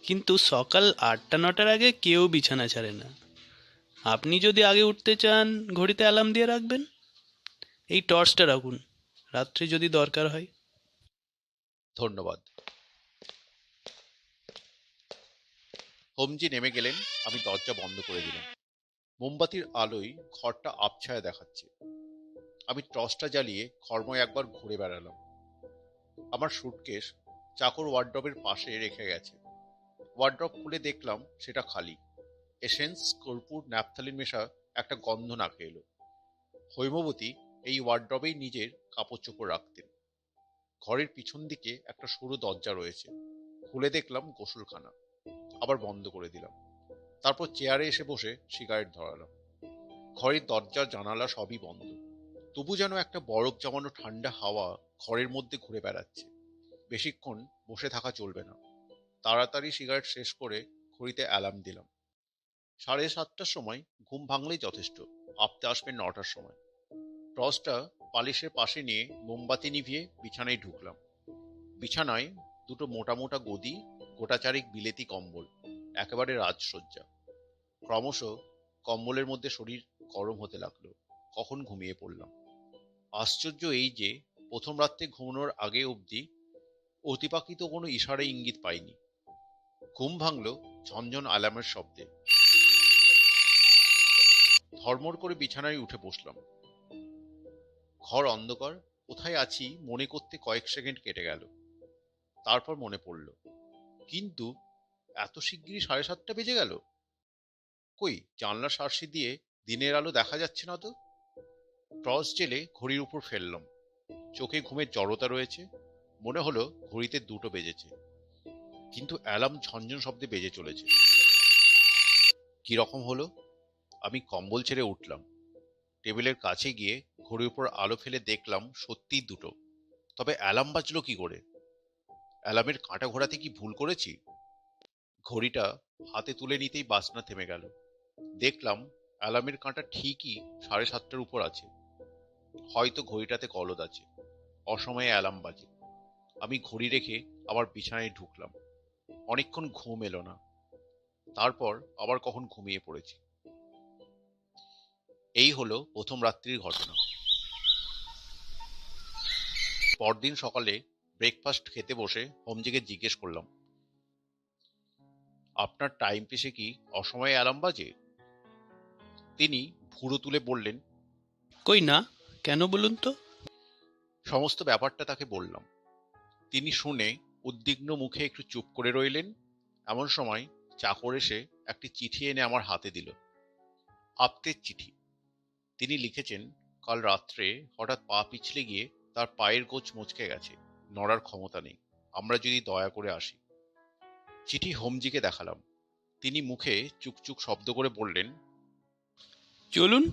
কিন্তু সকাল 8টা-9টার আগে কেউ বিছানা ছাড়ে না। আপনি যদি আগে উঠতে চান ঘড়িতে অ্যালার্ম দিয়ে রাখবেন। এই টর্চটা রাখুন, রাত্রে যদি দরকার হয়। ধন্যবাদ। হোমজি নেমে গেলেন। আমি দরজা বন্ধ করে দিলাম। মোমবাতির আলোয় ঘরটা আবছায়া দেখাচ্ছে। আমি টর্চটা জ্বালিয়ে ঘরময় একবার ঘুরে বেড়ালাম। আমার সুটকেস চাকর ওয়ার্ড্রবের পাশে রেখে গেছে। ওয়ার্ড্রব খুলে দেখলাম সেটা খালি। এসেন্স, কর্পূর, ন্যাপথালিন মেশা একটা গন্ধ নাকে এলো। হৈমবতী এই ওয়ার্ড্রবেই নিজের কাপড় চোপড় রাখতেন। ঘরের পিছন দিকে একটা সরু দরজা রয়েছে। খুলে দেখলাম গোসলখানা। আবার বন্ধ করে দিলাম। তারপর চেয়ারে এসে বসে সিগারেট ধরালাম। ঘরের দরজা জানালা সবই বন্ধ। তবু যেন একটা বরফ জমানো ঠান্ডা হাওয়া ঘরের মধ্যে ঘুরে বেড়াচ্ছে। বেশিক্ষণ বসে থাকা চলবে না। তাড়াতাড়ি সিগারেট শেষ করে ঘড়িতে অ্যালার্ম দিলাম। 7:30টার সময় ঘুম ভাঙলেই যথেষ্ট। আপতে আসবেন 9টার সময়। টর্চটা বালিশের পাশে নিয়ে মোমবাতি নিভিয়ে বিছানায় ঢুকলাম। বিছানায় দুটো মোটা মোটা গদি, গোটাচারেক বিলেতি কম্বল, একেবারে রাজসজ্জা। ক্রমশ কম্বলের মধ্যে শরীর গরম হতে লাগলো। কখন ঘুমিয়ে পড়লাম। আশ্চর্য এই যে প্রথম রাত্রে ঘুমানোর আগে অবধি অতিপাকিত কোনো ইশারা ইঙ্গিত পাইনি। ঘুম ভাঙল ঝনঝন অ্যালার্মের শব্দে। ধর্মর করে বিছানায় উঠে বসলাম। ঘর অন্ধকার। কোথায় আছি মনে করতে কয়েক সেকেন্ড কেটে গেল। তারপর মনে পড়ল, কিন্তু এত শিগগিরই 7:30 বেজে গেল। কই, জানলার শার্সি দিয়ে দিনের আলো দেখা যাচ্ছে না তো। টর্চ জেলে ঘড়ির উপর ফেললাম। চোখে ঘুমের জড়তা রয়েছে। মনে হলো ঘড়িতে 2টো বেজেছে, কিন্তু অ্যালার্ম ঝনঝন শব্দে বেজে চলেছে। কি রকম হলো? আমি কম্বল ছেড়ে উঠলাম। টেবিলের কাছে গিয়ে ঘড়ির উপর আলো ফেলে দেখলাম সত্যিই 2টো। তবে অ্যালার্ম বাজলো কি করে? অ্যালার্মের কাঁটা ঘোরাতে কি ভুল করেছি? ঘড়িটা হাতে তুলে নিতেই বাজনা থেমে গেল। দেখলাম অ্যালার্মের কাঁটা ঠিকই 7:30টার উপর আছে। হয়তো ঘড়িটাতে গলদ আছে। অসময়ে অ্যালার্ম বাজে। আমি ঘড়ি রেখে আবার বিছানায় ঢুকলাম। অনেকক্ষণ ঘুম এলো না। তারপর আবার কখন ঘুমিয়ে পড়েছি। এই হলো প্রথম রাত্রির ঘটনা। পরদিন সকালে ব্রেকফাস্ট খেতে বসে হোমজিকে জিজ্ঞেস করলাম, আপনার টাইম পিসে কি অসময়ে অ্যালার্ম বাজে? তিনি ভুরু তুলে বললেন, কই না, কেন বলুন তো? সমস্ত ব্যাপারটা তাকে বললাম। তিনি শুনে উদ্বিগ্ন মুখে একটু চুপ করে রইলেন। এমন সময় চাকর এসে একটি চিঠি এনে আমার হাতে দিল। আপ্তের চিঠি। তিনি লিখেছেন, কাল রাত্রে হঠাৎ পা পিছলে গিয়ে তার পায়ের গোছ মচকে গেছে। নড়ার ক্ষমতা নেই। আমরা যদি দয়া করে আসি। চিঠি হোমজিকে দেখালাম। তিনি মুখে চুকচুক শব্দ করে বললেন, চলুন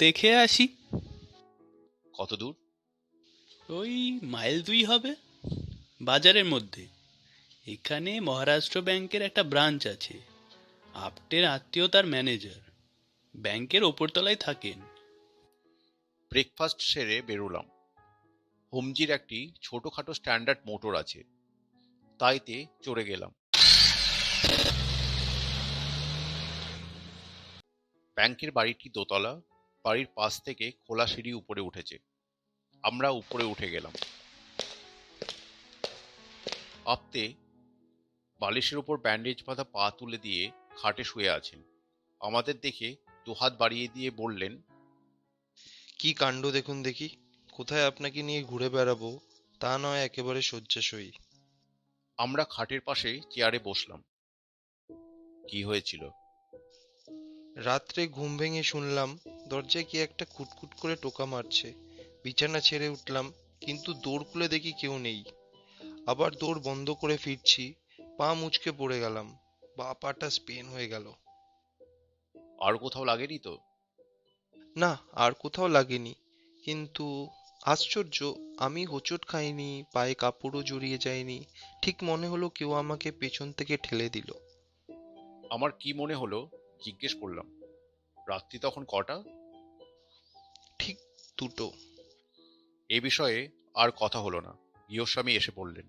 দেখে আসি। কত দূর? ওই মাইল 2 হবে, বাজারের মধ্যে। এখানে মহারাষ্ট্র ব্যাংকের একটা ব্রাঞ্চ আছে। আপটের আত্মীয় তার ম্যানেজার, ব্যাংকের ওপরতলায় থাকেন। ব্রেকফাস্ট সেরে বেরোলাম। হোমজির একটি ছোটখাটো স্ট্যান্ডার্ড মোটর আছে, তাইতে চড়ে গেলাম। ব্যাংকের বাড়িটি দোতলা। বাড়ির পাশ থেকে খোলা সিঁড়ি উপরে উঠেছে। আমরা উপরে উঠে গেলাম। আপতে বালিশের উপর ব্যান্ডেজ বাঁধা পা তুলে দিয়ে খাটে শুয়ে আছেন। আমাদের দেখে দুহাত বাড়িয়ে দিয়ে বললেন, কি কাণ্ড দেখুন দেখি! কোথায় আপনাকে নিয়ে ঘুরে বেড়াবো তা নয়, একেবারে শয্যাশয়ী। আমরা খাটের পাশে চেয়ারে বসলাম। কি হয়েছিল? রাত্রে ঘুম ভেঙে শুনলাম দরজায় কি একটা খুটখুট করে টোকা মারছে। বিছানা ছেড়ে উঠলাম, কিন্তু দৌড় খুলে দেখি কেউ নেই। আবার দৌড় বন্ধ করে ফিরছি, পা মুচকে পড়ে গেলাম। বা পাটা স্পেন হয়ে গেল। আর কোথাও লাগেনি তো? না, আর কোথাও লাগেনি। কিন্তু আশ্চর্য, আমি হোঁচট খাইনি, পায়ে কাপড়ও জড়িয়ে যায়নি। ঠিক মনে হলো কেউ আমাকে পেছন থেকে ঠেলে দিল। আমার কি মনে হলো জিজ্ঞেস করলাম, রাত্রি তখন কটা? ঠিক 2টো। এ বিষয়ে আর কথা হলো না। গৃহস্বামী এসে পড়লেন।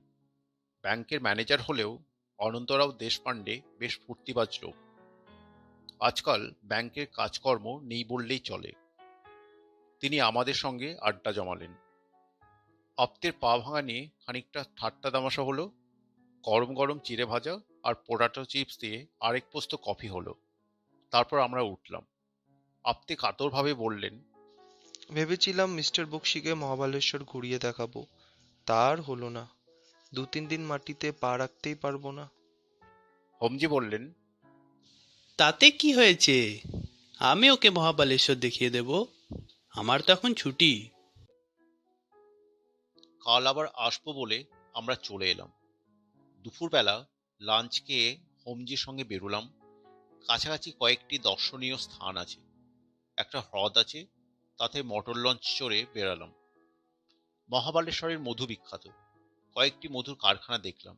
ব্যাংকের ম্যানেজার হলেও অনন্তরাও দেশপাণ্ডে বেশ ফুর্তিবাজ লোক। আজকাল ব্যাংকের কাজকর্ম নেই বললেই চলে। তিনি আমাদের সঙ্গে আড্ডা জমালেন। আপ্তের পা ভাঙা নিয়ে খানিকটা ঠাট্টা তামাশা হলো। গরম গরম চিড়ে ভাজা আর পোটাটো চিপস দিয়ে আরেক পোস্ত কফি হলো। তারপর আমরা উঠলাম। আপ্তে কাতরভাবে বললেন, ভেবেছিলাম মিস্টার বক্সিকে মহাবালেশ্বর ঘুরিয়ে দেখাবো, তার হলো না। 2-3 দিন মাটিতে পা রাখতেই পারবো না। হোমজি বললেন, তাতে কি হয়েছে? আমি ওকে মহাবালেশ্বর দেখিয়ে দেব। আমার তো এখন ছুটি। কাল আবার আসবো বলে আমরা চলে এলাম। দুপুরবেলা লাঞ্চ খেয়ে হোমজির সঙ্গে বেরোলাম। কাছাকাছি কয়েকটি দর্শনীয় স্থান আছে। একটা হ্রদ আছে, তাতে মোটর লঞ্চ চড়ে বেরালাম। মহাবালেশ্বরের মধু বিখ্যাত। কয়েকটি মধুর কারখানা দেখলাম।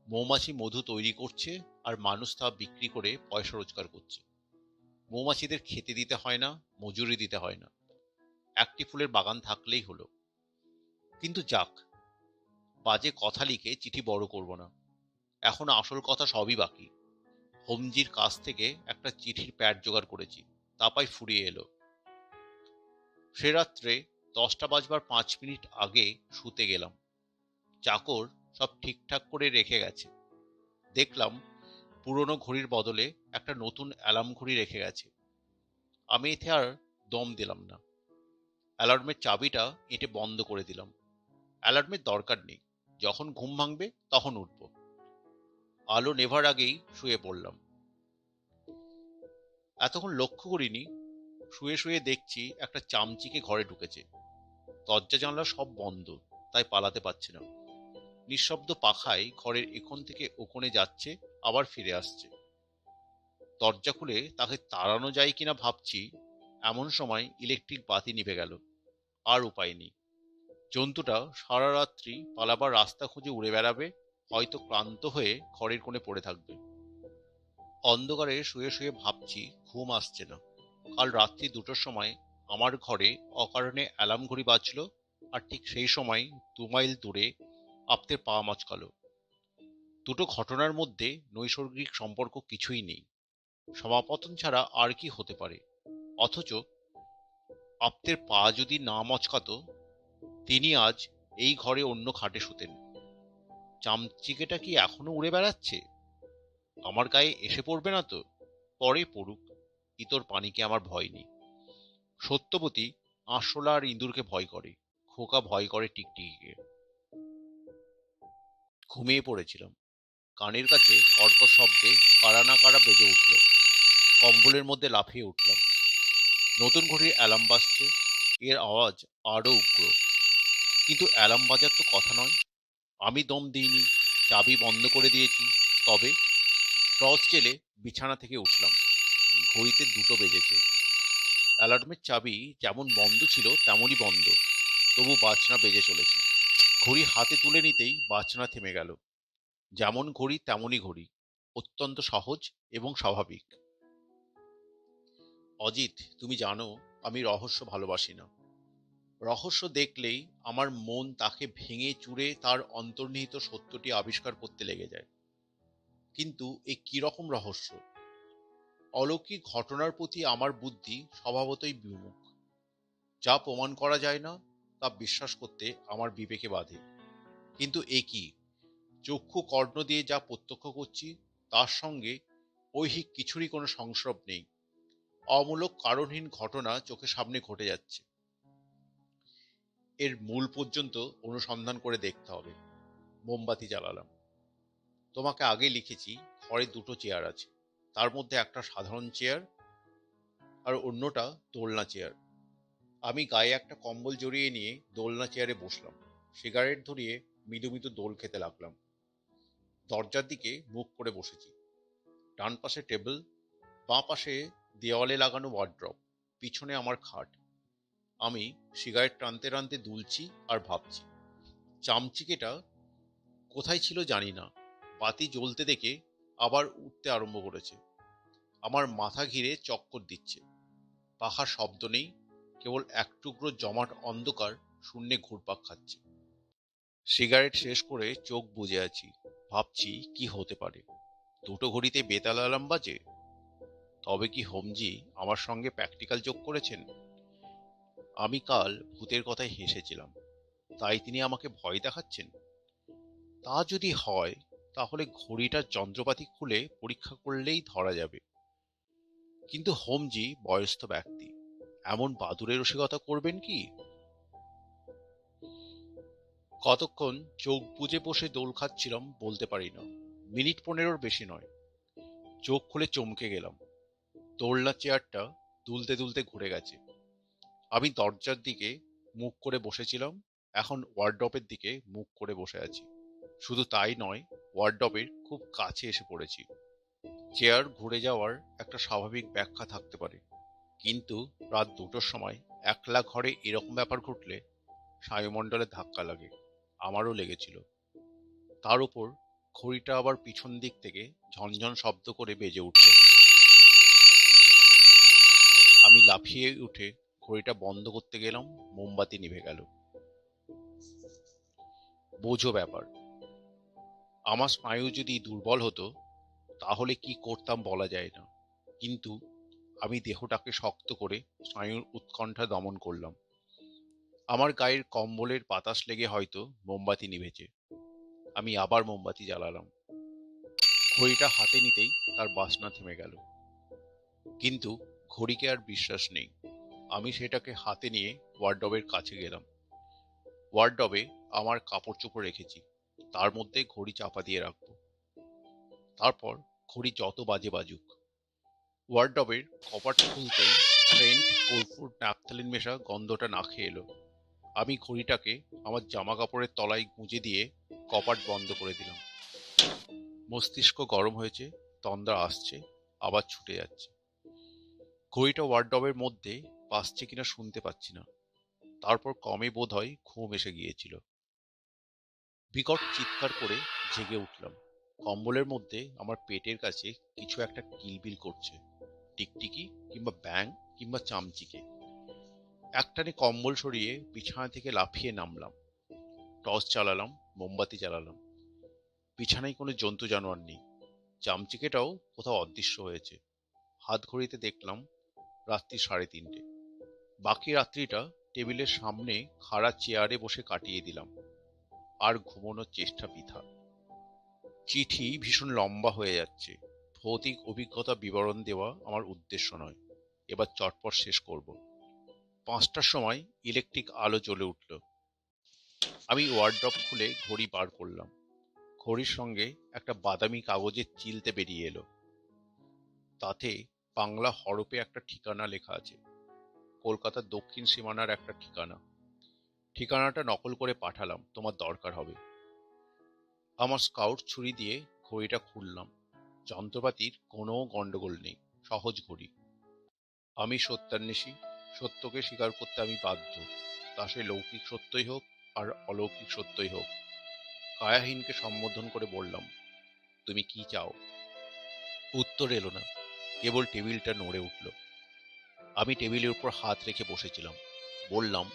মৌমাছি মধু তৈরি করছে আর মানুষ তা বিক্রি করে পয়সা রোজগার করছে। মৌমাছিদের খেতে দিতে হয় না, মজুরি দিতে হয় না, একটি ফুলের বাগান থাকলেই হলো। কিন্তু যাক, বাজে কথা লিখে চিঠি বড় করব না। এখন আসল কথা সবই বাকি। হোমজির কাছ থেকে একটা চিঠির প্যাড জোগাড় করেছি, তা পাই ফুরিয়ে এলো। সে রাত্রে 10টা বাজবার 5 মিনিট আগে শুতে গেলাম। চাকর সব ঠিকঠাক করে রেখে গেছে। দেখলাম পুরনো ঘড়ির বদলে একটা নতুন অ্যালার্ম ঘড়ি রেখে গেছে। আমি এতে আর দম দিলাম না। অ্যালার্মের চাবিটা এঁটে বন্ধ করে দিলাম। অ্যালার্মের দরকার নেই, যখন ঘুম ভাঙবে তখন উঠব। আলো নেভার আগেই শুয়ে পড়লাম। এতক্ষণ লক্ষ্য করিনি, শুয়ে শুয়ে দেখছি একটা চামচিকে ঘরে ঢুকেছে। দরজা জানলা সব বন্ধ, তাই পালাতে পারছে না। নিঃশব্দ পাখায় ঘরের এখান থেকে ওখানে যাচ্ছে, আবার ফিরে আসছে। দরজা খুলে তাকে তাড়ানো যায় কিনা ভাবছি, এমন সময় ইলেকট্রিক বাতি নিভে গেল। আর উপায় নেই। জন্তুটা সারা রাত্রি পালাবার রাস্তা খুঁজে উড়ে বেড়াবে, হয়তো ক্লান্ত হয়ে ঘরের কোণে পড়ে থাকবে। অন্ধকারে শুয়ে শুয়ে ভাবছি, ঘুম আসছে না। কাল রাত্রি 2টোর সময় আমার ঘরে অকারণে অ্যালার্ম ঘড়ি বাজলো, আর ঠিক সেই সময় 2 মাইল দূরে আপ্তের পা মচকালো। দুটো ঘটনার মধ্যে নৈসর্গিক সম্পর্ক কিছুই নেই, সমাপতন ছাড়া আর কি হতে পারে? অথচ আপ্তের পা যদি না মচকাতো, তিনি আজ এই ঘরে অন্য খাটে শুতেন। চামচিকেটা কি এখনো উড়ে বেড়াচ্ছে? আমার গায়ে এসে পড়বে না তো? পরে পড়ুক, ইতর পানিকে আমার ভয় নেই। সত্যবতী আরশোলা আর ইঁদুরকে ভয় করে, খোকা ভয় করে টিকটিকিকে। ঘুমিয়ে পড়েছিলাম। কানের কাছে কর্কশ শব্দে কারা না কারা বেজে উঠল। কম্বলের মধ্যে লাফিয়ে উঠলাম। নতুন ঘড়ির অ্যালার্ম বাজছে, এর আওয়াজ আরো উগ্র। কিন্তু অ্যালার্ম বাজার তো কথা নয়। আমি দম দিইনি, চাবি বন্ধ করে দিয়েছি। তবে টর্চ জেলে বিছানা থেকে উঠলাম। ঘড়িতে 2টো বেজেছে। অ্যালার্মের চাবি যেমন বন্ধ ছিল তেমনই বন্ধ, তবু বাজনা বেজে চলেছে। ঘড়ি হাতে তুলে নিতেই বাজনা থেমে গেল। যেমন ঘড়ি তেমনই ঘড়ি, অত্যন্ত সহজ এবং স্বাভাবিক। অজিত, তুমি জানো আমি রহস্য ভালোবাসি না। রহস্য দেখলেই আমার মন তাকে ভেঙে চুরে তার অন্তর্নিহিত সত্যটি আবিষ্কার করতে লেগে যায়। কিন্তু এ কি রকম রহস্য? অলৌকিক ঘটনার প্রতি আমার বুদ্ধি স্বভাবতই বিমুখ। যা প্রমাণ করা যায় না তা বিশ্বাস করতে আমার বিবেকে বাধে। কিন্তু এ কি? চক্ষু কর্ণ দিয়ে যা প্রত্যক্ষ করছি তার সঙ্গে ঐহিক কিছুরই কোনো সংস্রব নেই। অমূলক কারণহীন ঘটনা চোখের সামনে ঘটে যাচ্ছে। এর মূল পর্যন্ত অনুসন্ধান করে দেখতে হবে। মোমবাতি জ্বালালাম। তোমাকে আগে লিখেছি, ঘরে 2টো চেয়ার আছে। তার মধ্যে একটা সাধারণ চেয়ার আর অন্যটা দোলনা চেয়ার। আমি গায়ে একটা কম্বল জড়িয়ে নিয়ে দোলনা চেয়ারে বসলাম। সিগারেট ধরিয়ে মৃদু মৃদু দোল খেতে লাগলাম। দরজার দিকে মুখ করে বসেছি। ডান পাশে টেবিল, বাঁ পাশে দেওয়ালে লাগানো ওয়ার্ড্রপ, পিছনে আমার খাট। আমি সিগারেট টানতে টানতে দুলছি আর ভাবছি। চামচিকেটা কোথায় ছিল জানি না, বাতি জ্বলতে দেখে আবার উঠতে আরম্ভ করেছে। আমার মাথা ঘিরে চক্কর দিচ্ছে। পাখার শব্দ নেই, কেবল এক টুকরো জমাট অন্ধকার শূন্যে ঘুরপাক খাচ্ছে। সিগারেট শেষ করে চোখ বুজে আছি। ভাবছি কি হতে পারে। 2টো ঘড়িতে বেতাল অ্যালার্ম বাজে। তবে কি হোমজি আমার সঙ্গে প্র্যাকটিক্যাল যোগ করেছেন? আমি কাল ভূতের কথায় হেসেছিলাম, তাই তিনি আমাকে ভয় দেখাচ্ছেন? তা যদি হয়, তাহলে ঘড়িটার যন্ত্রপাতি খুলে পরীক্ষা করলেই ধরা যাবে। কিন্তু হোমজি বয়স্ক ব্যক্তি, এমন বাদুড়ের রসিকতা করবেন কি? কতক্ষণ চোখ বুজে বসে দোল খাচ্ছিলাম বলতে পারি না। মিনিট 15-র বেশি নয়। চোখ খুলে চমকে গেলাম। দোলনা চেয়ারটা দুলতে দুলতে ঘুরে গেছে। আমি দরজার দিকে মুখ করে বসেছিলাম, এখন ওয়ার্ডরোবের দিকে মুখ করে বসে আছি। শুধু তাই নয়, ওয়ার্ডরোবের খুব কাছে এসে পড়েছি। চেয়ার ঘুরে যাওয়ার একটা স্বাভাবিক ব্যাখ্যা থাকতে পারে, কিন্তু রাত 2টোর সময় একলা ঘরে এরকম ব্যাপার ঘটলে বায়ুমণ্ডলে ধাক্কা লাগে, আমারও লেগেছিল। তার উপর ঘড়িটা আবার পিছন দিক থেকে ঝনঝন শব্দ করে বেজে উঠল। আমি লাফিয়ে উঠে ঘড়িটা বন্ধ করতে গেলাম, মোমবাতি নিভে গেল। বোঝো ব্যাপার, আমার স্নায়ু যদি দুর্বল হতো তাহলে কি করতাম বলা যায় না, কিন্তু আমি দেহটাকে শক্ত করে স্নায়ুর উৎকণ্ঠা দমন করলাম। আমার গায়ের কম্বলের বাতাস লেগে হয়তো মোমবাতি নিভেছে। আমি আবার মোমবাতি জ্বালালাম। ঘড়িটা হাতে নিতেই তার বাসনা থেমে গেল, কিন্তু ঘড়িকে আর বিশ্বাস নেই। আমি সেটাকে হাতে নিয়ে ওয়ার্ডরোবের কাছে গেলাম। ওয়ার্ডরোবে আমার কাপড় চোপড় রেখেছি, তার মধ্যে ঘড়ি চাপা দিয়ে রাখবো। তারপর ঘড়ি যত বাজে বাজুক। ওয়ার্ডরোবের কপাট খুলতেই সেন্ট, কর্পূর, ন্যাপথালিন মেশা গন্ধটা নাকে এলো। আমি ঘড়িটাকে আমার জামা কাপড়ের তলায় গুঁজে দিয়ে কপাট বন্ধ করে দিলাম। মস্তিষ্ক গরম হয়েছে, তন্দ্রা আসছে, আবার ছুটে যাচ্ছে। ঘড়িটা ওয়ার্ডরোবের মধ্যে বাজছে কিনা শুনতে পাচ্ছি না। তারপর ক্রমে বোধ হয় ঘুম এসে গিয়েছিল। বিকট চিৎকার করে জেগে উঠলাম। কম্বলের মধ্যে আমার পেটের কাছে কিছু একটা কিলবিল করছে, টিকটিকি কিংবা ব্যাং কিংবা চামচিকে। একটানে কম্বল সরিয়ে বিছানা থেকে লাফিয়ে নামলাম। টর্চ চালালাম, মোমবাতি জ্বালালাম। বিছানায় কোনো জন্তু জানোয়ার নেই। চামচিকেটাও কোথাও অদৃশ্য হয়েছে। হাত ঘড়িতে দেখলাম রাত্রি 3:30। বাকি রাত্রিটা টেবিলের সামনে খাড়া চেয়ারে বসে কাটিয়ে দিলাম। আর ঘুমানোর চেষ্টা বৃথা। চিঠি ভীষণ লম্বা হয়ে যাচ্ছে। ভৌতিক অভিজ্ঞতা বিবরণ দেওয়া আমার উদ্দেশ্য নয়। এবার চটপট শেষ করব। 5টার সময় ইলেকট্রিক আলো জ্বলে উঠল। আমি ওয়ার্ডরোব খুলে ঘড়ি বার করলাম। ঘড়ির সঙ্গে একটা বাদামি কাগজের চিলতে বেরিয়ে এলো। তাতে বাংলা হরফে একটা ঠিকানা লেখা আছে, কলকাতার দক্ষিণ সীমানার একটা ঠিকানা। ঠিকানাটা নকল করে পাঠালাম, তোমার দরকার হবে। আমার স্কাউট ছুরি দিয়ে ঘড়িটা খুললাম। যন্ত্রপাতির কোনো গন্ডগোল নেই, সহজ ঘড়ি। আমি সত্যান্বেষী, সত্যকে স্বীকার করতে আমি বাধ্য, তা সে লৌকিক সত্যই হোক আর অলৌকিক সত্যই হোক। কায়াহীনকে সম্বোধন করে বললাম, তুমি কি চাও? উত্তর এলো না, কেবল টেবিলটা নড়ে উঠল। আমি টেবিলের উপর হাত রেখে বসেছিলাম। বললাম,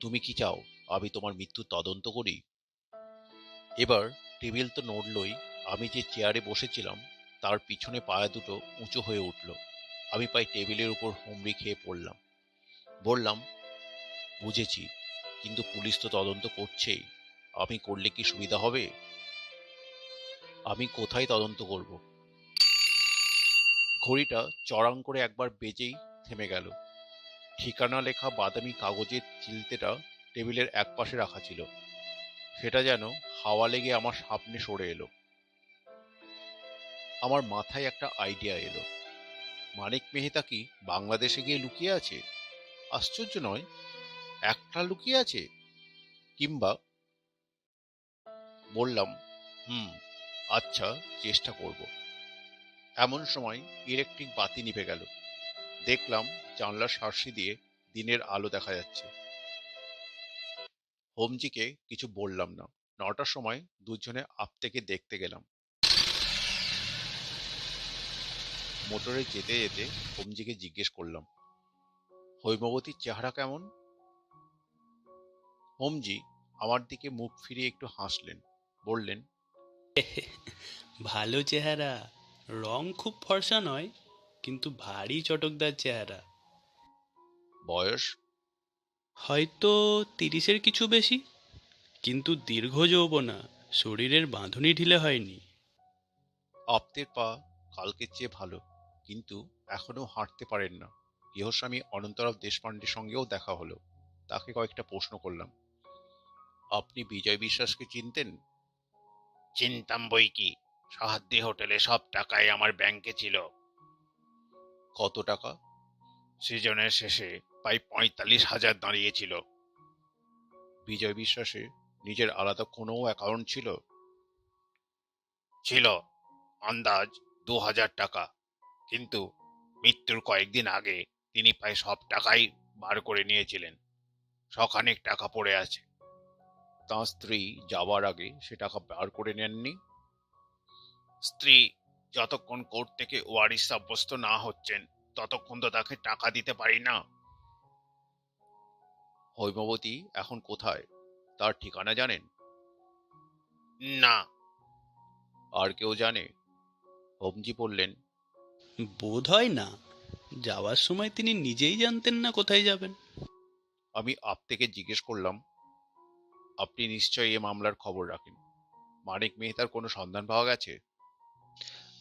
তুমি কি চাও আমি তোমার মৃত্যুর তদন্ত করি? এবার টেবিল তো নড়লই। আমি যে চেয়ারে বসেছিলাম তার পিছনে পায়া দুটো উঁচু হয়ে উঠল। আমি প্রায় টেবিলের উপর হুমড়ি খেয়ে পড়লাম। বললাম, বুঝেছি, কিন্তু পুলিশ তো তদন্ত করছেই। আমি করলে কি সুবিধা হবে? আমি কোথায় তদন্ত করব? ঘড়িটা চড়াং করে একবার বেজেই থেমে গেল। ঠিকানা লেখা বাদামি কাগজের চিলতেটা টেবিলের একপাশে রাখা ছিল। সেটা যেন হাওয়া লেগে আমার সামনে সরে এলো। আমার মাথায় একটা আইডিয়া এলো। মানিক মেহতা কি বাংলাদেশে গিয়ে লুকিয়ে আছে? আশ্চর্য নয়, একটা লুকিয়ে আছে। কিংবা বললাম, আচ্ছা, চেষ্টা করব। এমন সময় ইলেকট্রিক বাতি নিভে গেল। দেখলাম জানলার শার্সি দিয়ে দিনের আলো দেখা যাচ্ছে। হোমজিকে কিছু বললাম না। 9টার সময় দুজনে আপতেকে দেখতে গেলাম। মোটরে যেতে যেতে হোমজিকে জিজ্ঞেস করলাম, হৈমবতীর চেহারা কেমন? হোমজি আমার দিকে মুখ ফিরিয়ে একটু হাসলেন, বললেন, ভালো চেহারা, রং খুব ফর্সা নয়, কিন্তু ভারী চটকদার চেহারা। বয়স? হয়তো 30-এর কিছু বেশি, কিন্তু দীর্ঘ যৌবনা, শরীরের বাঁধনি ঢিলে হয়নি। আপতের পা কালকের চেয়ে ভালো, কিন্তু এখনো হাঁটতে পারেন না। গৃহস্বামী অনন্তরাও দেশপাণ্ডের সঙ্গেও দেখা হলো। তাকে কয়েকটা প্রশ্ন করলাম। আপনি বিজয় বিশ্বাসকে চিনতেন? চিনতাম বই কি, সহাদ্রি হোটেলে সব টাকাই আমার ব্যাংকে ছিল। কত টাকা? সিজনের শেষে প্রায় 45,000 দাঁড়িয়েছিল। বিজয় বিশ্বাসে নিজের আলাদা কোনো অ্যাকাউন্ট ছিল? ছিল, আন্দাজ 2,000 টাকা। কিন্তু মৃত্যুর কয়েকদিন আগে তিনি প্রায় সব টাকাই বার করে নিয়েছিলেন। শখানেক টাকা পড়ে আছে। তাঁর স্ত্রী যাবার আগে সে টাকা বার করে নেননি? স্ত্রী যতক্ষণ কোর্ট থেকে ওয়ারিশ সাব্যস্ত না হচ্ছেন ততক্ষণ তো তাকে টাকা দিতে পারি না। হৈমবতী এখন কোথায়, তার ঠিকানা জানেন? না। আর কেউ জানে? হোমজি বললেন, বোধ হয় না। যাওয়ার সময় তিনি নিজেই জানতেন না কোথায় যাবেন। আমি থেকে জিজ্ঞেস করলাম, আপনি নিশ্চয়ই এ মামলার খবর রাখেন। মানিক মেহতার কোনো সন্ধান পাওয়া গেছে?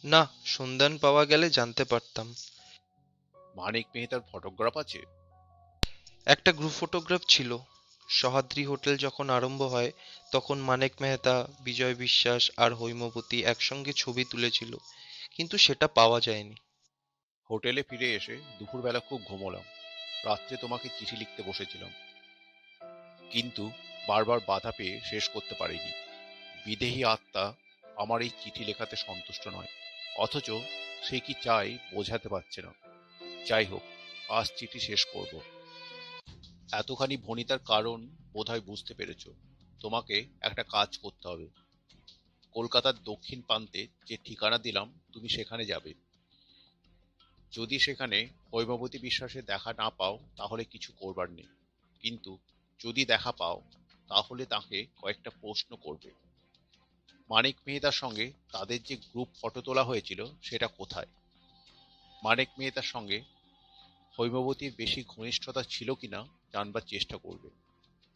না, সন্ধান পাওয়া গেলে জানতে পারতাম। মানিক মেহতার ফটোগ্রাফ আছে? একটা গ্রুপ ফটোগ্রাফ ছিল। সহ্যাদ্রি হোটেল যখন আরম্ভ হয় তখন মানেক মেহতা, বিজয় বিশ্বাস আর হৈমবতী একসঙ্গে ছবি তুলেছিল, কিন্তু সেটা পাওয়া যায়নি। হোটেলে ফিরে এসে দুপুরবেলা খুব ঘুমোলাম। রাত্রে তোমাকে চিঠি লিখতে বসেছিলাম, কিন্তু বারবার বাধা পেয়ে শেষ করতে পারিনি। বিদেহী আত্মা আমার এই চিঠি লেখাতে সন্তুষ্ট নয়, অথচ সে কি চাই বোঝাতে পারছে না। যাই হোক, আজ চিঠি শেষ করব। এতখানি ভনিতার কারণ বোধহয় বুঝতে পেরেছ। তোমাকে একটা কাজ করতে হবে। কলকাতার দক্ষিণ প্রান্তে যে ঠিকানা দিলাম তুমি সেখানে যাবে। যদি সেখানে হৈমবতী বিশ্বাসের দেখা না পাও তাহলে কিছু করবার নেই, কিন্তু যদি দেখা পাও তাহলে তাকে কয়েকটা প্রশ্ন করবে। মানিক মেহতার সঙ্গে তাদের যে গ্রুপ ফটো তোলা হয়েছিল সেটা কোথায়? মানিক মেহতার সঙ্গে হৈমবতীর বেশি ঘনিষ্ঠতা ছিল কিনা জানবার চেষ্টা করবে।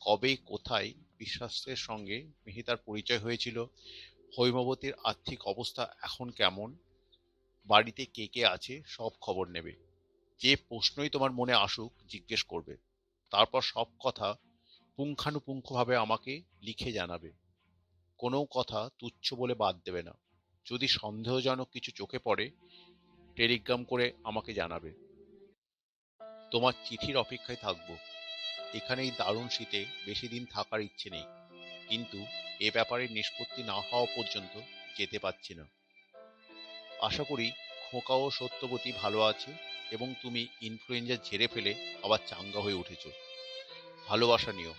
কবে কোথায় বিশ্বাসের সঙ্গে মেহতার পরিচয় হয়েছিল, হৈমবতীর আর্থিক অবস্থা এখন কেমন, বাড়িতে কে কে আছে সব খবর নেবে। যে প্রশ্নই তোমার মনে আসুক জিজ্ঞেস করবে। তারপর সব কথা পুঙ্খানুপুঙ্খভাবে আমাকে লিখে জানাবে। কোনো কথা তুচ্ছ বলে বাদ দেবে না। যদি সন্দেহজনক কিছু চোখে পড়ে টেলিগ্রাম করে আমাকে জানাবে। তোমার চিঠির অপেক্ষায় থাকবো। এখানে এই দারুণ শীতে বেশি দিন থাকার ইচ্ছে নেই, কিন্তু এ ব্যাপারে নিষ্পত্তি না হওয়া পর্যন্ত যেতে পারছি না। আশা করি খোকা ও সত্যবতী ভালো আছে এবং তুমি ইনফ্লুয়েঞ্জা ঝেড়ে ফেলে আবার চাঙ্গা হয়ে উঠেছ। ভালোবাসা নিও।